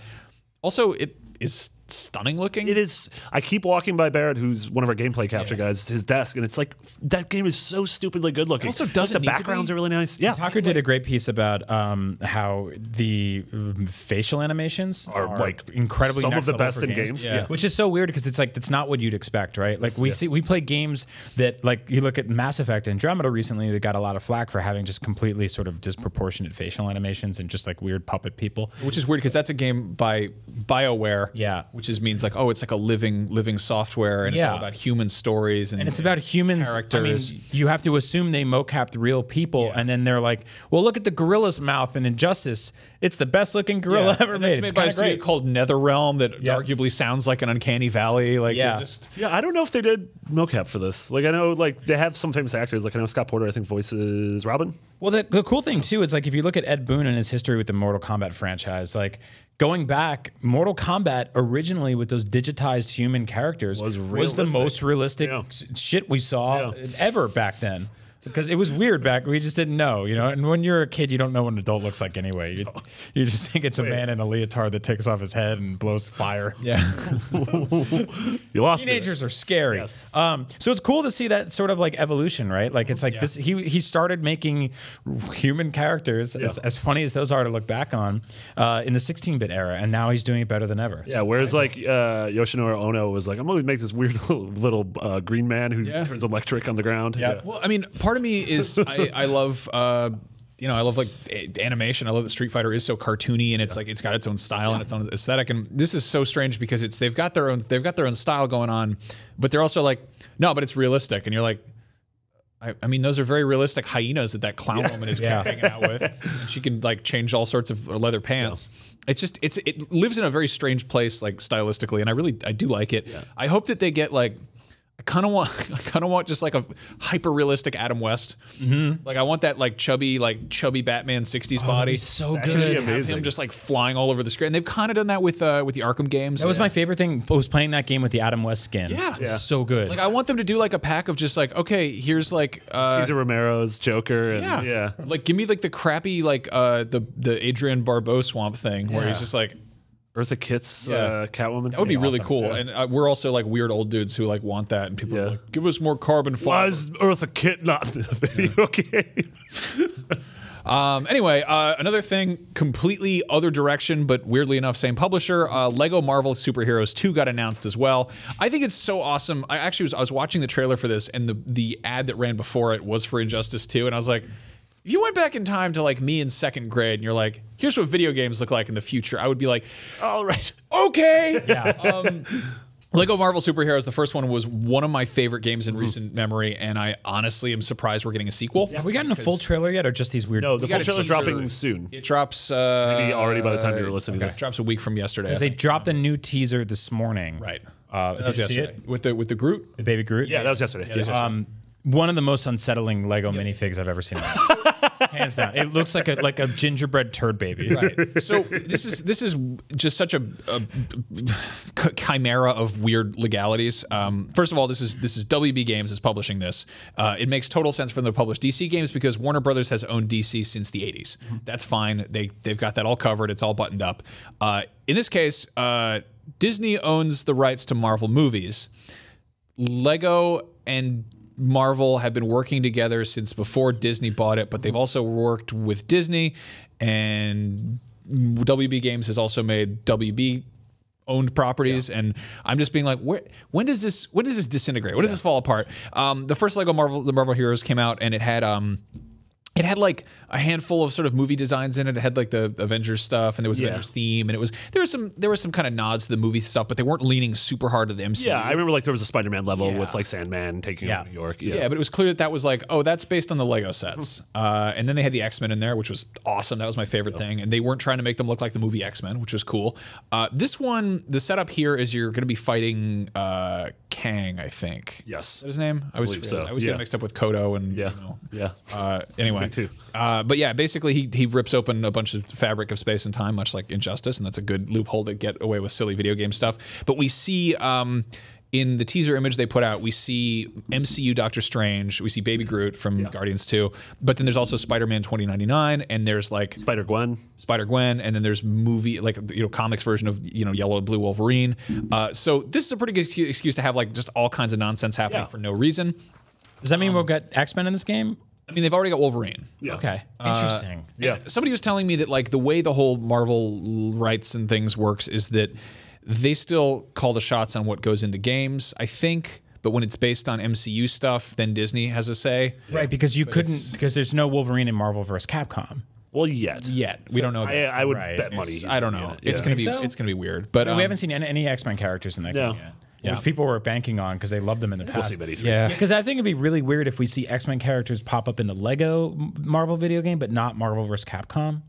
also it is stunning looking. It is. I keep walking by Barrett, who's one of our gameplay capture guys, his desk, and it's like that game is so stupidly good looking. It also doesn't the need to backgrounds be. are really nice. Yeah, Tucker did a great piece about how the facial animations are like incredibly some of next the level best for in games. Yeah. Which is so weird because it's like that's not what you'd expect, right? Like we play games that like you look at Mass Effect Andromeda recently, they got a lot of flack for having just completely sort of disproportionate facial animations and just like weird puppet people. Which is weird because that's a game by BioWare. Yeah. Which means like, oh, it's like a living software, and it's all about human stories and it's about humans. characters. I mean, you have to assume they mocapped real people, and then they're like, "Well, look at the gorilla's mouth in Injustice. It's the best looking gorilla ever And made. it's made by a studio great." called NetherRealm that arguably sounds like an Uncanny Valley. Like, Yeah. I don't know if they did mocap for this. Like, I know like they have some famous actors. Like I know Scott Porter, I think voices Robin. Well, the cool thing too is like if you look at Ed Boon and his history with the Mortal Kombat franchise, like going back, Mortal Kombat originally with those digitized human characters was the most realistic shit we saw ever back then. Because it was weird back, we just didn't know, you know. And when you're a kid, you don't know what an adult looks like anyway. You just think it's a man in a leotard that takes off his head and blows fire. Yeah, You lost me. Teenagers are scary. Yes. So it's cool to see that sort of like evolution, right? Like it's like this. He started making human characters as funny as those are to look back on in the 16-bit era, and now he's doing it better than ever. Yeah, whereas like Yoshinori Ono was like, I'm going to make this weird little green man who turns electric on the ground. Yeah. Well, I mean, part of me is I love I love like animation. I love that Street Fighter is so cartoony and it's like it's got its own style and its own aesthetic. And this is so strange because they've got their own style going on, but they're also like, no, but it's realistic. And you're like, I mean, those are very realistic hyenas that clown woman is hanging out with. And she can like change all sorts of leather pants. It's just it lives in a very strange place like stylistically, and I do like it. I hope that they get like. I kind of want just like a hyper realistic Adam West. Like I want that like chubby Batman 60s body. So That good. could be Have amazing. him just like flying all over the screen. And they've kind of done that with the Arkham games. That was my favorite thing. Was playing that game with the Adam West skin. Yeah. It was so good. Like I want them to do like a pack of just like, okay, here's like Cesar Romero's Joker. And, like give me like the crappy like the Adrian Barbeau swamp thing where he's just like. Eartha Kitt's Catwoman. That would be really cool, and we're also like weird old dudes who like want that, and people are like, give us more carbon fiber. Why is Eartha Kitt not in the video game? Anyway, another thing, completely other direction, but weirdly enough, same publisher. Lego Marvel Superheroes 2 got announced as well. I think it's so awesome. I was watching the trailer for this, and the ad that ran before it was for Injustice 2, and I was like, if you went back in time to like me in second grade, and you're like, here's what video games look like in the future, I would be like, all right, okay. Yeah. Lego Marvel Superheroes, the first one was one of my favorite games in recent memory, and I honestly am surprised we're getting a sequel. Have we gotten a full trailer yet, or just these weird? No, the full got a trailer's teaser. dropping soon. It drops Maybe already by the time you're listening to It this. drops a week from yesterday. Because they dropped a new teaser this morning. Right. Did you see yesterday. it? With the Groot. The baby Groot. Yeah, that was yesterday. One of the most unsettling Lego minifigs I've ever seen. Hands down. It looks like a gingerbread turd baby. Right. So this is just such a chimera of weird legalities. First of all, this is WB Games is publishing this. It makes total sense for them to publish DC games because Warner Brothers has owned DC since the 80s. That's fine. They've got that all covered. It's all buttoned up. In this case, Disney owns the rights to Marvel movies. Lego and Marvel have been working together since before Disney bought it, but they've also worked with Disney, and WB Games has also made WB owned properties, and I'm just being like, when does this disintegrate? When does this fall apart? The first Lego the Marvel Heroes came out, and it had It had like a handful of sort of movie designs in it. It had like the Avengers stuff, and there was Avengers theme, and there was some kind of nods to the movie stuff, but they weren't leaning super hard to the MCU. Yeah, I remember like there was a Spider-Man level with like Sandman taking over New York. Yeah, but it was clear that was like, oh, that's based on the Lego sets. And then they had the X-Men in there, which was awesome. That was my favorite thing. And they weren't trying to make them look like the movie X-Men, which was cool. This one, the setup here is you're going to be fighting Kang, I think. Yes. Is that his name? I always get mixed up with Kodo and anyway. Too. But yeah, basically he rips open a bunch of fabric of space and time, much like Injustice, and that's a good loophole to get away with silly video game stuff. But we see in the teaser image they put out, we see MCU Doctor Strange, we see Baby Groot from Guardians 2, but then there's also Spider-Man 2099, and there's like Spider-Gwen, and then there's movie comics version of Yellow and Blue Wolverine. So this is a pretty good excuse to have like just all kinds of nonsense happening for no reason. Does that mean we'll get X-Men in this game? I mean, they've already got Wolverine. Yeah. Okay. Interesting. Somebody was telling me that like the way the whole Marvel rights and things works is that they still call the shots on what goes into games, I think. But when it's based on MCU stuff, then Disney has a say. Right, because because there's no Wolverine in Marvel vs. Capcom. Well, yet we don't know. I would bet money. I don't know. It's gonna be weird. But we haven't seen any X-Men characters in that game yet. Yeah. Which people were banking on because they loved them in the past. We'll see, because I think it'd be really weird if we see X-Men characters pop up in the Lego Marvel video game, but not Marvel vs. Capcom.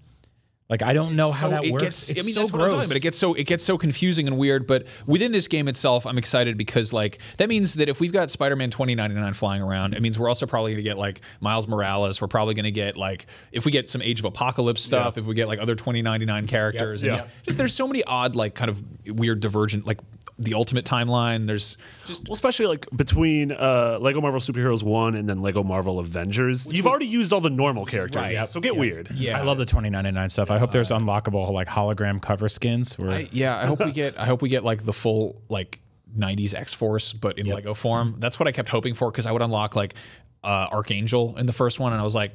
Like I don't know how that works. It's so gross. But it gets so confusing and weird. But within this game itself, I'm excited because like that means that if we've got Spider-Man 2099 flying around, it means we're also probably going to get like Miles Morales. We're probably going to get like if we get some Age of Apocalypse stuff, if we get like other 2099 characters. And just there's so many odd like kind of weird divergent like the Ultimate Timeline. There's just especially like between Lego Marvel Superheroes 1 and then Lego Marvel Avengers. You've already used all the normal characters, so get weird. Yeah, I love the 2099 stuff. I hope there's unlockable like hologram cover skins. I hope we get like the full like 90s X-Force, but in Lego form. That's what I kept hoping for because I would unlock like Archangel in the first one, and I was like,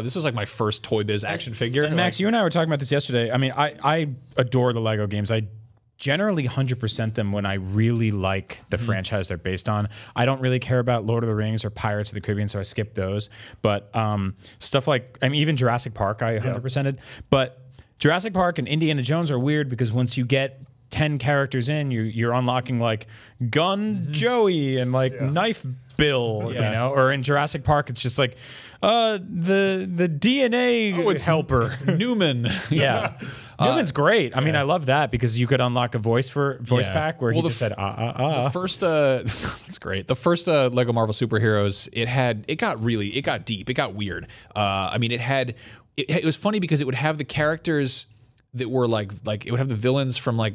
this was like my first Toy Biz action figure. And Max, you and I were talking about this yesterday. I mean, I adore the Lego games. I generally 100% them when I really like the franchise they're based on. I don't really care about Lord of the Rings or Pirates of the Caribbean, so I skip those. But stuff like, I mean, even Jurassic Park, I 100%ed. But Jurassic Park and Indiana Jones are weird because once you get 10 characters in, you're unlocking like Gun Joey and like Knife Bill, you know? Or in Jurassic Park, it's just like the DNA helper. It's Newman. Newman's great. I mean, I love that because you could unlock a voice pack where he just said The first that's great. The first Lego Marvel Superheroes, it got deep, it got weird. I mean, it was funny because it would have the characters that were like it would have the villains from like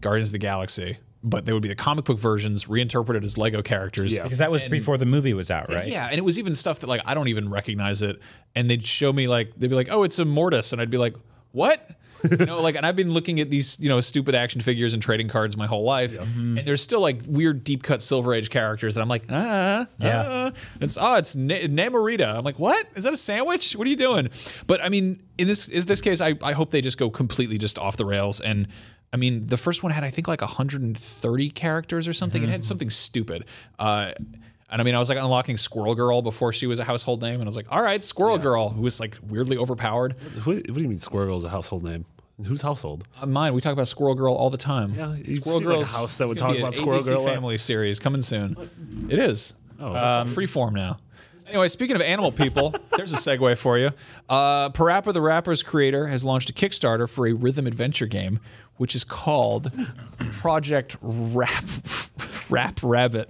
Guardians of the Galaxy, but they would be the comic book versions reinterpreted as Lego characters. Yeah. Because that was before the movie was out, right? Yeah, and it was even stuff that like I don't even recognize it, and they'd show me like they'd be like, "Oh, it's a Mortis," and I'd be like, "What?" Like, and I've been looking at these, stupid action figures and trading cards my whole life, and there's still like weird deep cut Silver Age characters that I'm like, it's Namorita. I'm like, what? Is that a sandwich? What are you doing? But I mean, in this case, I hope they just go completely just off the rails. And I mean, the first one had I think like 130 characters or something. It had something stupid. And I mean, I was like unlocking Squirrel Girl before she was a household name, and I was like, all right, Squirrel Girl, who was like weirdly overpowered. What do you mean Squirrel Girl is a household name? Whose household? Mine. We talk about Squirrel Girl all the time. Yeah, Squirrel Girl's like a house that would talk about Squirrel Girl. Family series coming soon. It is. Freeform now. Anyway, speaking of animal people, there's a segue for you. Parappa the Rapper's creator has launched a Kickstarter for a rhythm adventure game, which is called Project Rap Rabbit.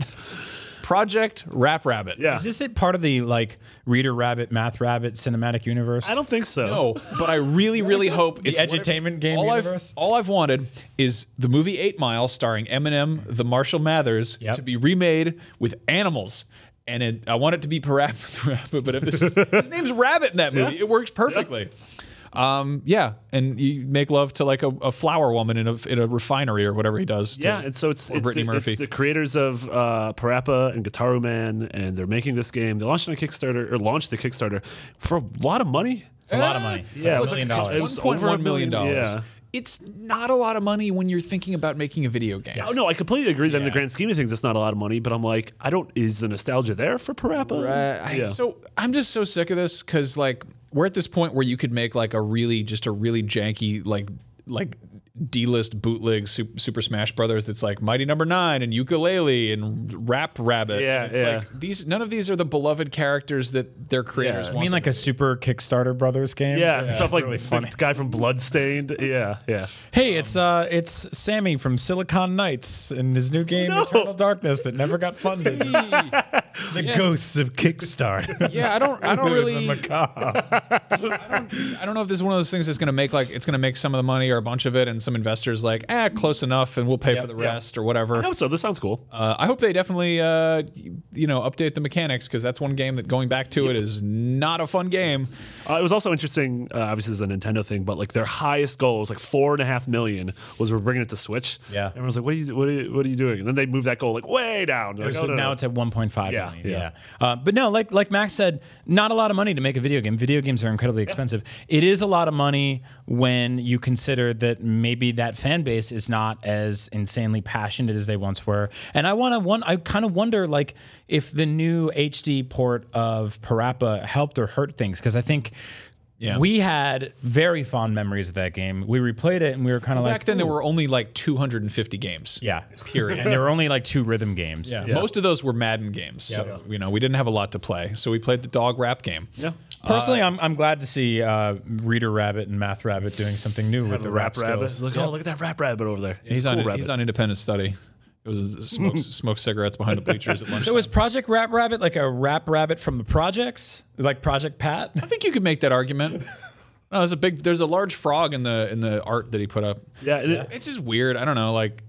Project Rap Rabbit. Yeah. Is this part of the like Reader Rabbit, Math Rabbit cinematic universe? I don't think so. No, but I really, really hope the edutainment game universe. All I've wanted is the movie 8 Mile starring Eminem, the Marshall Mathers, to be remade with animals. And I want it to be Parappa the Rabbit, but if his name's Rabbit in that movie, it works perfectly. And you make love to like a flower woman in a refinery or whatever he does. And so it's the creators of Parappa and Guitar Man, and they're making this game. They launched the Kickstarter for a lot of money. It's a lot of money. It was $1 million. It was $1.1 million. Yeah. it's not a lot of money when you're thinking about making a video game. Oh no, I completely agree that in the grand scheme of things, it's not a lot of money. But I'm like, is the nostalgia there for Parappa? So I'm just so sick of this because like we're at this point where you could make like a really janky like D-list bootleg Super Smash Brothers that's like Mighty Number 9 and Ukulele and Rap Rabbit. Yeah, it's like none of these are the beloved characters that their creators want. I mean, like a Super Kickstarter Brothers game. Yeah, stuff like really the guy from Bloodstained. Yeah. Hey, it's Sammy from Silicon Knights and his new game Eternal Darkness that never got funded. The ghosts of Kickstarter. Yeah, I don't really. I don't know if this is one of those things that's going to make it's going to make some of the money or a bunch of it, and some investors like, close enough, and we'll pay for the rest or whatever. I hope so. This sounds cool. I hope they definitely, update the mechanics because that's one game that going back to it is not a fun game. Uh, It was also interesting. Obviously, this is a Nintendo thing, but like their highest goal was like $4.5 million. Was we're bringing it to Switch. Yeah. Everyone was like, what are you doing? And then they moved that goal like way down. Like, So now it's at 1.5 Yeah, million. yeah. But no, like Max said, not a lot of money to make a video game. Video games are incredibly expensive. It is a lot of money when you consider that maybe that fan base is not as insanely passionate as they once were. And I kind of wonder like if the new HD port of Parappa helped or hurt things, because I think we had very fond memories of that game. We replayed it and we were kind of like, back then there were only like 250 games. Yeah. Period. And there were only like 2 rhythm games. Yeah. Most of those were Madden games. So, we didn't have a lot to play. So we played the dog rap game. Yeah. Personally, I'm glad to see Reader Rabbit and Math Rabbit doing something new with the rap rabbit. skills. Look at that Rap Rabbit over there. He's on independent study. It was smoke cigarettes behind the bleachers at lunchtime. So is Project Rap Rabbit like a rap rabbit from the projects, like Project Pat? I think you could make that argument. No, there's a large frog in the art that he put up. Yeah, It's just weird. I don't know. Like,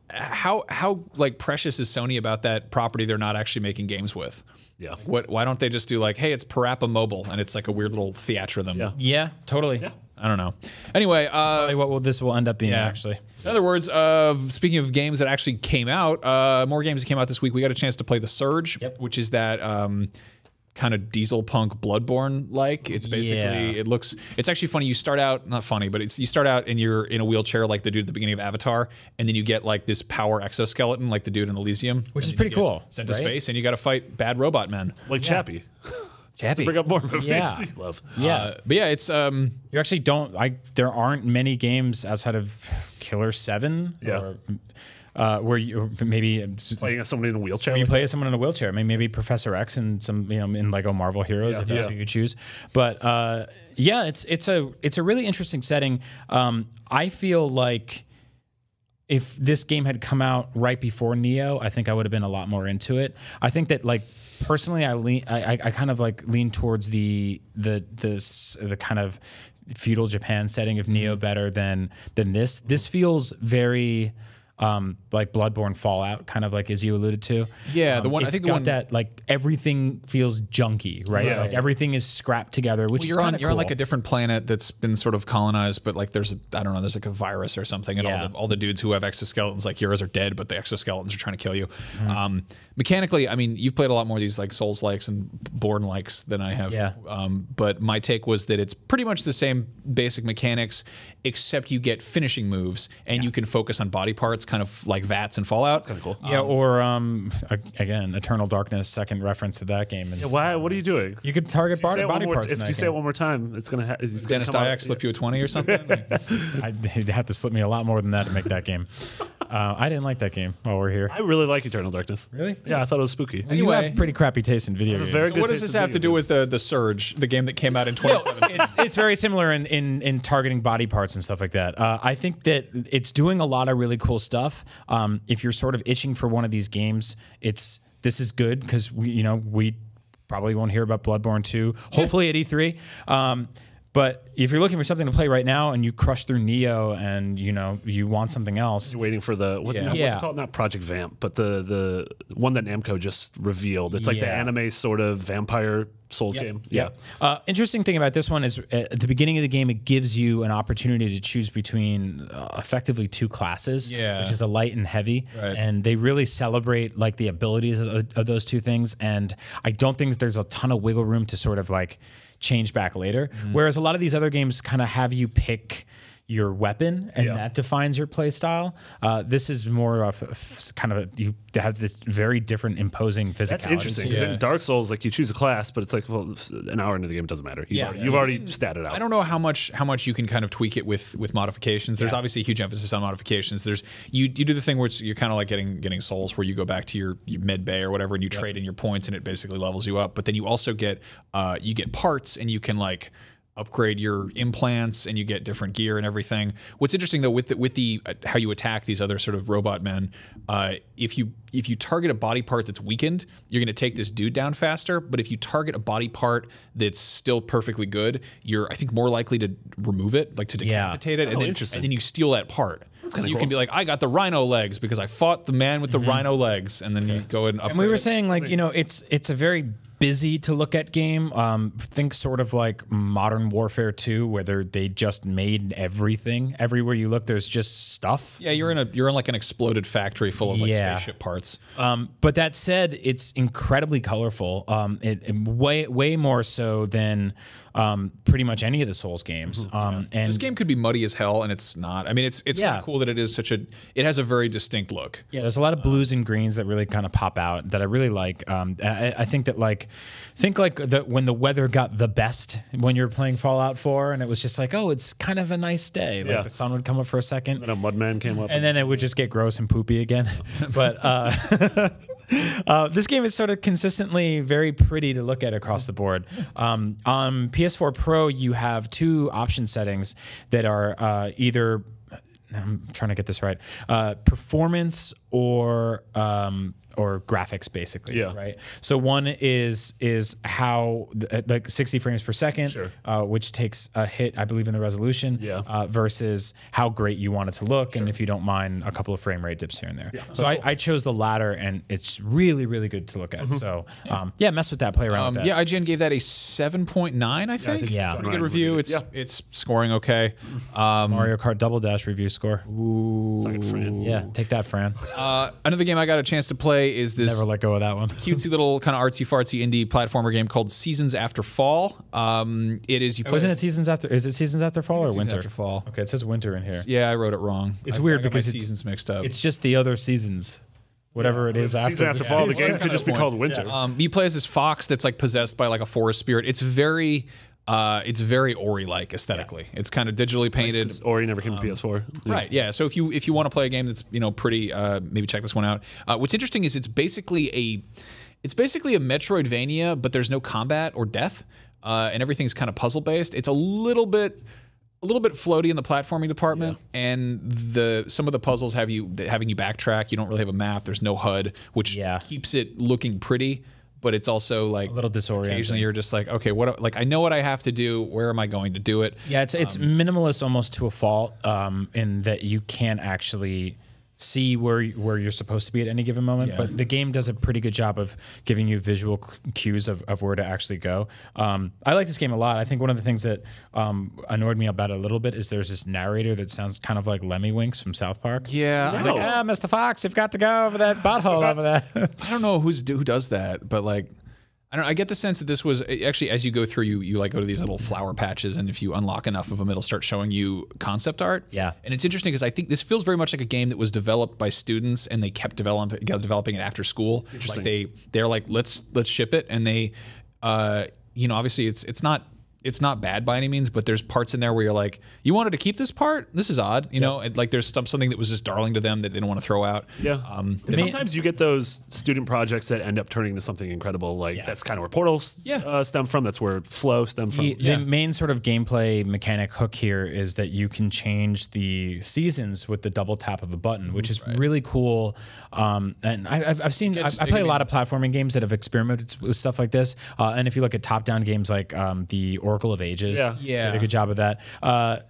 how like precious is Sony about that property they're not actually making games with? Yeah. Why don't they just do like, hey, it's Parappa Mobile, and it's like a weird little theatrhythm? Yeah. Yeah, totally. Yeah. I don't know. Anyway, This will end up being actually. In other words, speaking of games that actually came out, more games that came out this week. We got a chance to play The Surge, which is that kind of diesel punk Bloodborne like. It's basically it's actually funny. You start out not funny, but you start out and you're in a wheelchair like the dude at the beginning of Avatar, and then you get like this power exoskeleton like the dude in Elysium, which is pretty cool. Sent to space, and you got to fight bad robot men like Chappie. Chappie. Bring up more movies. Yeah. You love. But yeah, it's You actually don't. There aren't many games outside of Killer 7. Yeah. Where you maybe Playing as somebody in a wheelchair. you play as someone in a wheelchair. I mean, maybe Professor X and some in Lego Marvel Heroes if that's who you choose. But it's a really interesting setting. I feel like if this game had come out right before Neo, I think I would have been a lot more into it. I think that like personally, I kind of like lean towards the kind of feudal Japan setting of Neo better than this. This feels very like Bloodborne Fallout, kind of like as you alluded to. Yeah, the one I think the one that like everything feels junky, right? Yeah. Like everything is scrapped together, which is kind of cool. You're on like a different planet that's been sort of colonized, but like there's like a virus or something, and all the dudes who have exoskeletons like yours are dead, but the exoskeletons are trying to kill you. Mechanically, I mean, you've played a lot more of these like Souls likes and Born likes than I have. Yeah. But my take was that it's pretty much the same basic mechanics, except you get finishing moves and you can focus on body parts, kind of like VATS and Fallout. That's kind of cool. Yeah, or again, Eternal Darkness, second reference to that game. And Why? What are you doing? you could target body parts. If you say it one more time, it's gonna. Dennis Dyack slip you a 20 or something. He'd have to slip me a lot more than that to make that game. I didn't like that game while we're here. I really like Eternal Darkness. Really? Yeah, I thought it was spooky. You Anyway. have pretty crappy taste in video games. very So good what does taste this in have to video do with the Surge, the game that came out in 2017? It's very similar in targeting body parts and stuff like that. I think that it's doing a lot of really cool stuff. If you're sort of itching for one of these games, this is good because we probably won't hear about Bloodborne 2, hopefully at E3. But if you're looking for something to play right now and you crush through Neo and you want something else, You're waiting for what's it called? Not Project Vamp, but the one that Namco just revealed. It's like the anime sort of vampire Souls game. Yeah. Interesting thing about this one is at the beginning of the game, it gives you an opportunity to choose between effectively 2 classes, which is a light and heavy. Right. And they really celebrate like the abilities of those 2 things. And I don't think there's a ton of wiggle room to sort of like change back later. Whereas a lot of these other games kind of have you pick your weapon, and that defines your play style. This is more of kind of you have this very different imposing physicality. That's interesting because in Dark Souls, like you choose a class, but it's like, well, an hour into the game, it doesn't matter. You've already statted out. I don't know how much you can kind of tweak it with modifications. There's obviously a huge emphasis on modifications. There's you do the thing where you're kind of like getting Souls, where you go back to your med bay or whatever, and you trade in your points, and it basically levels you up. But then you also get parts, and you can like upgrade your implants, and you get different gear and everything. What's interesting though with the how you attack these other sort of robot men, if you target a body part that's weakened, you're going to take this dude down faster. But if you target a body part that's still perfectly good, you're I think more likely to remove it, like to decapitate it, and then you steal that part. So you can be like, I got the rhino legs because I fought the man with the rhino legs, and then you go and upgrade. And we were saying like, you know, it's a very busy to look at game. Think sort of like Modern Warfare 2, where they just made everything. Everywhere you look, there's just stuff. Yeah, you're in like an exploded factory full of like spaceship parts. But that said, it's incredibly colorful. It way more so than pretty much any of the Souls games. And this game could be muddy as hell, and it's not. I mean, it's kind of cool that it is it has a very distinct look. Yeah, there's a lot of blues and greens that really kind of pop out that I really like. I think that when the weather got the best when you were playing Fallout 4, and it was just like, oh, it's kind of a nice day. Like the sun would come up for a second, and then a mudman came up, and then it would just get gross and poopy again. But this game is sort of consistently very pretty to look at across the board. On PS4 Pro, you have two option settings that are either, I'm trying to get this right, performance or graphics, basically. Right. So one is how like 60 frames per second, which takes a hit, I believe, in the resolution. Versus how great you want it to look, and if you don't mind a couple of frame rate dips here and there. So I chose the latter, and it's really, really good to look at. So mess with that, play around with that. Yeah, IGN gave that a 7.9, I think. Pretty good review. It's scoring okay. Mario Kart Double Dash review score. Ooh. Suck it, Fran. Yeah, take that, Fran. Another game I got a chance to play is this. Never let go of that one. Cutesy little kind of artsy fartsy indie platformer game called Seasons After Fall. It is Wasn't it Seasons After? Is it Seasons After Fall or Winter? After Fall. Okay, it says Winter in here. Yeah, I wrote it wrong. It's weird I got because my seasons mixed up. It's just the other seasons. Whatever it is Season after fall, the game could just be called Winter. You play as this fox that's like possessed by like a forest spirit. It's very Ori-like aesthetically. It's kind of digitally painted. Ori never came to PS4. Right. Yeah. So if you want to play a game that's pretty, maybe check this one out. What's interesting is it's basically a Metroidvania, but there's no combat or death, and everything's kind of puzzle based. It's a little bit floaty in the platforming department, and some of the puzzles having you backtrack. You don't really have a map. There's no HUD, which keeps it looking pretty. But it's also like a little disorienting. Occasionally, you're just like, okay, I know what I have to do. Where am I going to do it? Yeah, it's minimalist almost to a fault, in that you can't actually see where you're supposed to be at any given moment. But the game does a pretty good job of giving you visual cues of where to actually go. I like this game a lot. I think one of the things that annoyed me about it a little bit is there's this narrator that sounds kind of like Lemmy Winks from South Park. Yeah. He's like, Mr. Fox, you've got to go over that butthole over there. I don't know who does that, but like, I get the sense that this was actually, as you go through, you like go to these little flower patches, and if you unlock enough of them, it'll start showing you concept art. Yeah. And it's interesting because I think this feels very much like a game that was developed by students, and they kept developing it after school. Interesting. Like they're like, let's ship it, and they, obviously it's not bad by any means, but there's parts in there where you're like, you wanted to keep this part? This is odd, and like there's something that was just darling to them that they didn't want to throw out. Yeah. Sometimes you get those student projects that end up turning into something incredible. Like that's kind of where Portal stem from. That's where Flow stem from. The main sort of gameplay mechanic hook here is that you can change the seasons with the double tap of a button, which is really cool. And I've seen, I play a lot of platforming games that have experimented with stuff like this. And if you look at top-down games like the Oracle of Ages, did a good job of that.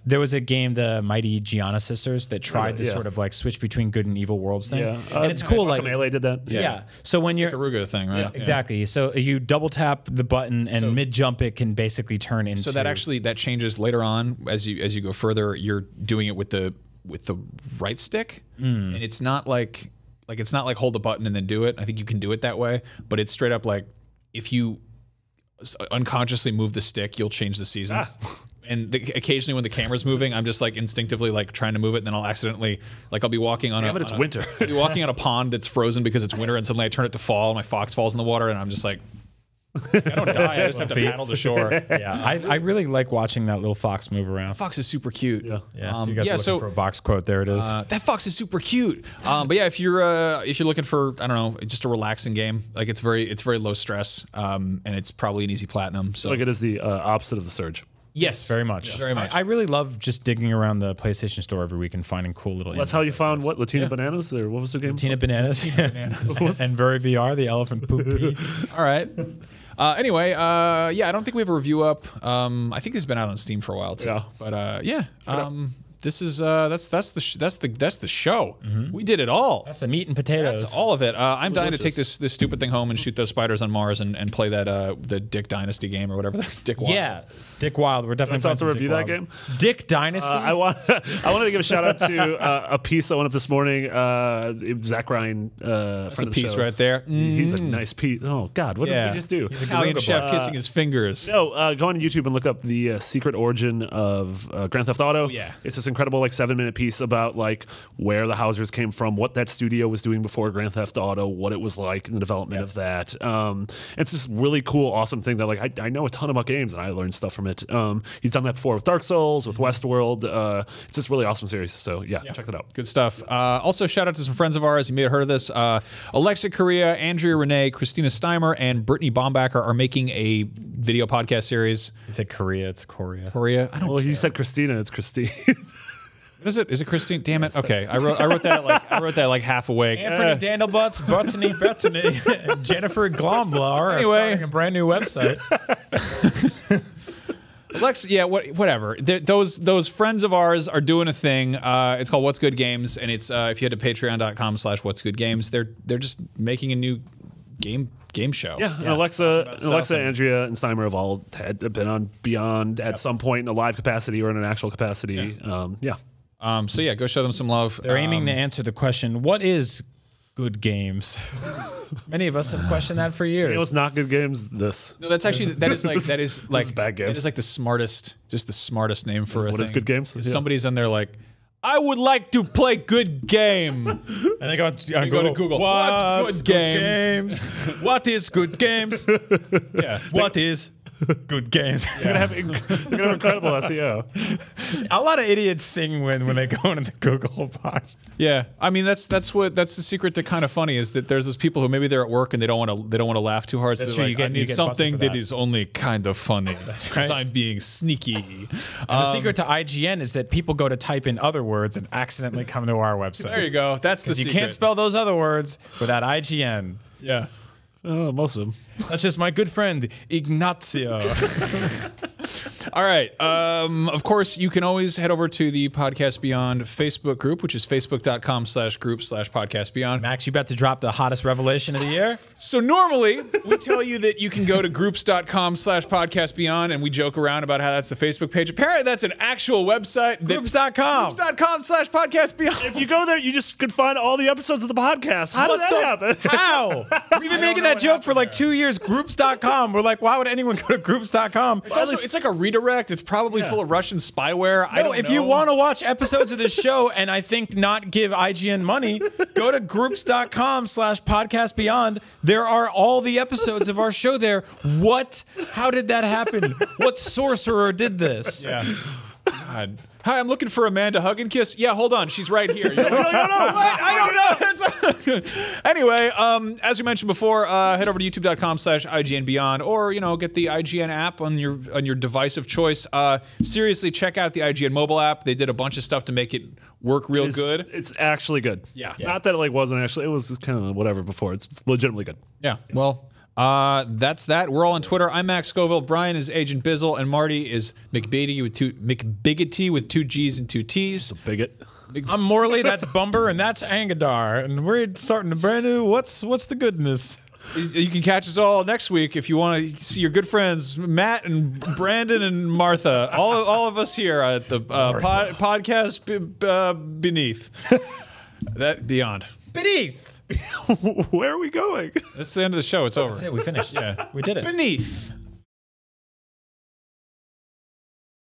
There was a game, the Mighty Gianna Sisters, that tried this sort of like switch between good and evil worlds thing. And it's cool. Like Melee did that. Yeah. So when you're Karuga thing, right? Yeah, exactly. So you double tap the button, and mid jump it can basically turn into. So that changes later on as you go further. You're doing it with the right stick, and it's not like it's not like hold the button and then do it. I think you can do it that way, but it's straight up like if you unconsciously move the stick, you'll change the seasons. And occasionally when the camera's moving, I'm just like instinctively like trying to move it, and then I'll accidentally like I'll be walking on But it's winter. I'll be walking on a pond that's frozen because it's winter, and suddenly I turn it to fall, and my fox falls in the water, and I'm just like, I don't die. I just have to paddle to shore. Yeah, I really like watching that little fox move around. Fox is super cute. Yeah. If you guys are looking for a box quote, there it is. That fox is super cute. But yeah, if you're looking for, I don't know, just a relaxing game, like it's very low stress, and it's probably an easy platinum. So Like it is the opposite of the Surge. yes, Very much. very much. I really love just digging around the PlayStation Store every week and finding cool little. That's how you found what? Latina Bananas? Or what was the game? Tina Bananas. And Very VR, the elephant poop pee. All right. Anyway, yeah, I don't think we have a review up. I think this has been out on Steam for a while too. Yeah. But yeah, this is that's the show. We did it all. That's the meat and potatoes. That's all of it. I'm dying to take this stupid thing home and shoot those spiders on Mars and play that the Dick Dynasty game or whatever the Dick Wild. Yeah, Dick Wild. We're definitely Let's have to review that game. Dick Dynasty. I wanted to give a shout out to a piece I went up this morning. Zach Ryan, That's friend a of the piece show. right there. He's a nice piece. Oh God, what did we just do? Italian chef kissing his fingers. No, go on YouTube and look up the secret origin of Grand Theft Auto. Yeah. It's this incredible like 7-minute piece about like where the Housers came from, what that studio was doing before Grand Theft Auto, what it was like in the development of that. It's this really cool, awesome thing that like I know a ton about games and I learned stuff from it. He's done that before with Dark Souls, with Westworld. It's just really awesome series. So yeah, check that out. Good stuff. Also, shout out to some friends of ours. You may have heard of this. Alexa Correa, Andrea Renee, Christina Steimer, and Brittany Bombacker are making a video podcast series. You said Korea. It's Korea. Korea? I don't Well, you said Christina. It's Christine. What is it? Is it Christine? Damn it. Okay. I wrote that like half awake. Anthony Dandelbutz, Brittany, and Jennifer Glomblar are starting a brand new website. Alexa, yeah, whatever. Those friends of ours are doing a thing. It's called What's Good Games, and it's if you head to patreon.com/What's Good Games, they're just making a new game show. Yeah, and Alexa, Andrea, and Steimer have all been on Beyond at some point in a live capacity or in an actual capacity. So yeah, go show them some love. They're aiming to answer the question, what is good games? Many of us have questioned that for years. You know what's not good games? This. No, that is like bad games. That is like the smartest name for a thing. What is good games? Yeah. Somebody's in there like, I would like to play good game. And they go to Google. What's good games? What is good games? Yeah. What is good games? You're gonna have incredible SEO. A lot of idiots sing when they go into the Google box. Yeah, I mean that's the secret to kind of funny is that there's those people who maybe they're at work and they don't want to laugh too hard. So That's they're true. Like, You I get need busted something for that that. is only kind of funny because I'm being sneaky. And the secret to IGN is that people go to type in other words and accidentally come to our website. There you go. That's the You secret. can't spell those other words without IGN. Yeah. Most of them. That's just my good friend Ignacio. All right. Of course, you can always head over to the Podcast Beyond Facebook group, which is facebook.com/group/Podcast Beyond. Max, you about to drop the hottest revelation of the year? So normally we tell you that you can go to groups.com/Podcast Beyond, and we joke around about how that's the Facebook page. Apparently, that's an actual website. Groups.com. Groups.com/Podcast Beyond. If you go there, you just could find all the episodes of the podcast. How did that happen? How? We've been making that joke for like 2 years. Groups.com. We're like, why would anyone go to groups.com? It's like a redirect. It's probably full of Russian spyware. I don't know. If you want to watch episodes of this show and I think not give IGN money, go to groups.com/podcast beyond. There are all the episodes of our show there. What? How did that happen? What sorcerer did this? Yeah. God. Hi, I'm looking for Amanda Hug and Kiss. Yeah, hold on. She's right here. You're like, no. What? I don't know. Anyway, as we mentioned before, head over to youtube.com/IGN Beyond, or, get the IGN app on your device of choice. Seriously, check out the IGN mobile app. They did a bunch of stuff to make it work good. It's actually good. Yeah. Not that it wasn't actually. It was kind of whatever before. It's legitimately good. Yeah. Well, that's that. We're all on Twitter. I'm Max Scoville. Brian is Agent Bizzle, and Marty is McBiggity with two G's and two T's. A bigot. I'm Morley, that's Bumber, and that's Angadar. And we're starting a brand new What's the Goodness? You can catch us all next week if you want to see your good friends Matt and Brandon and Martha, all of us here at the podcast beneath that beyond. Beneath. Where are we going? That's the end of the show. It's over. That's it. We finished. Yeah, we did it. Beneath.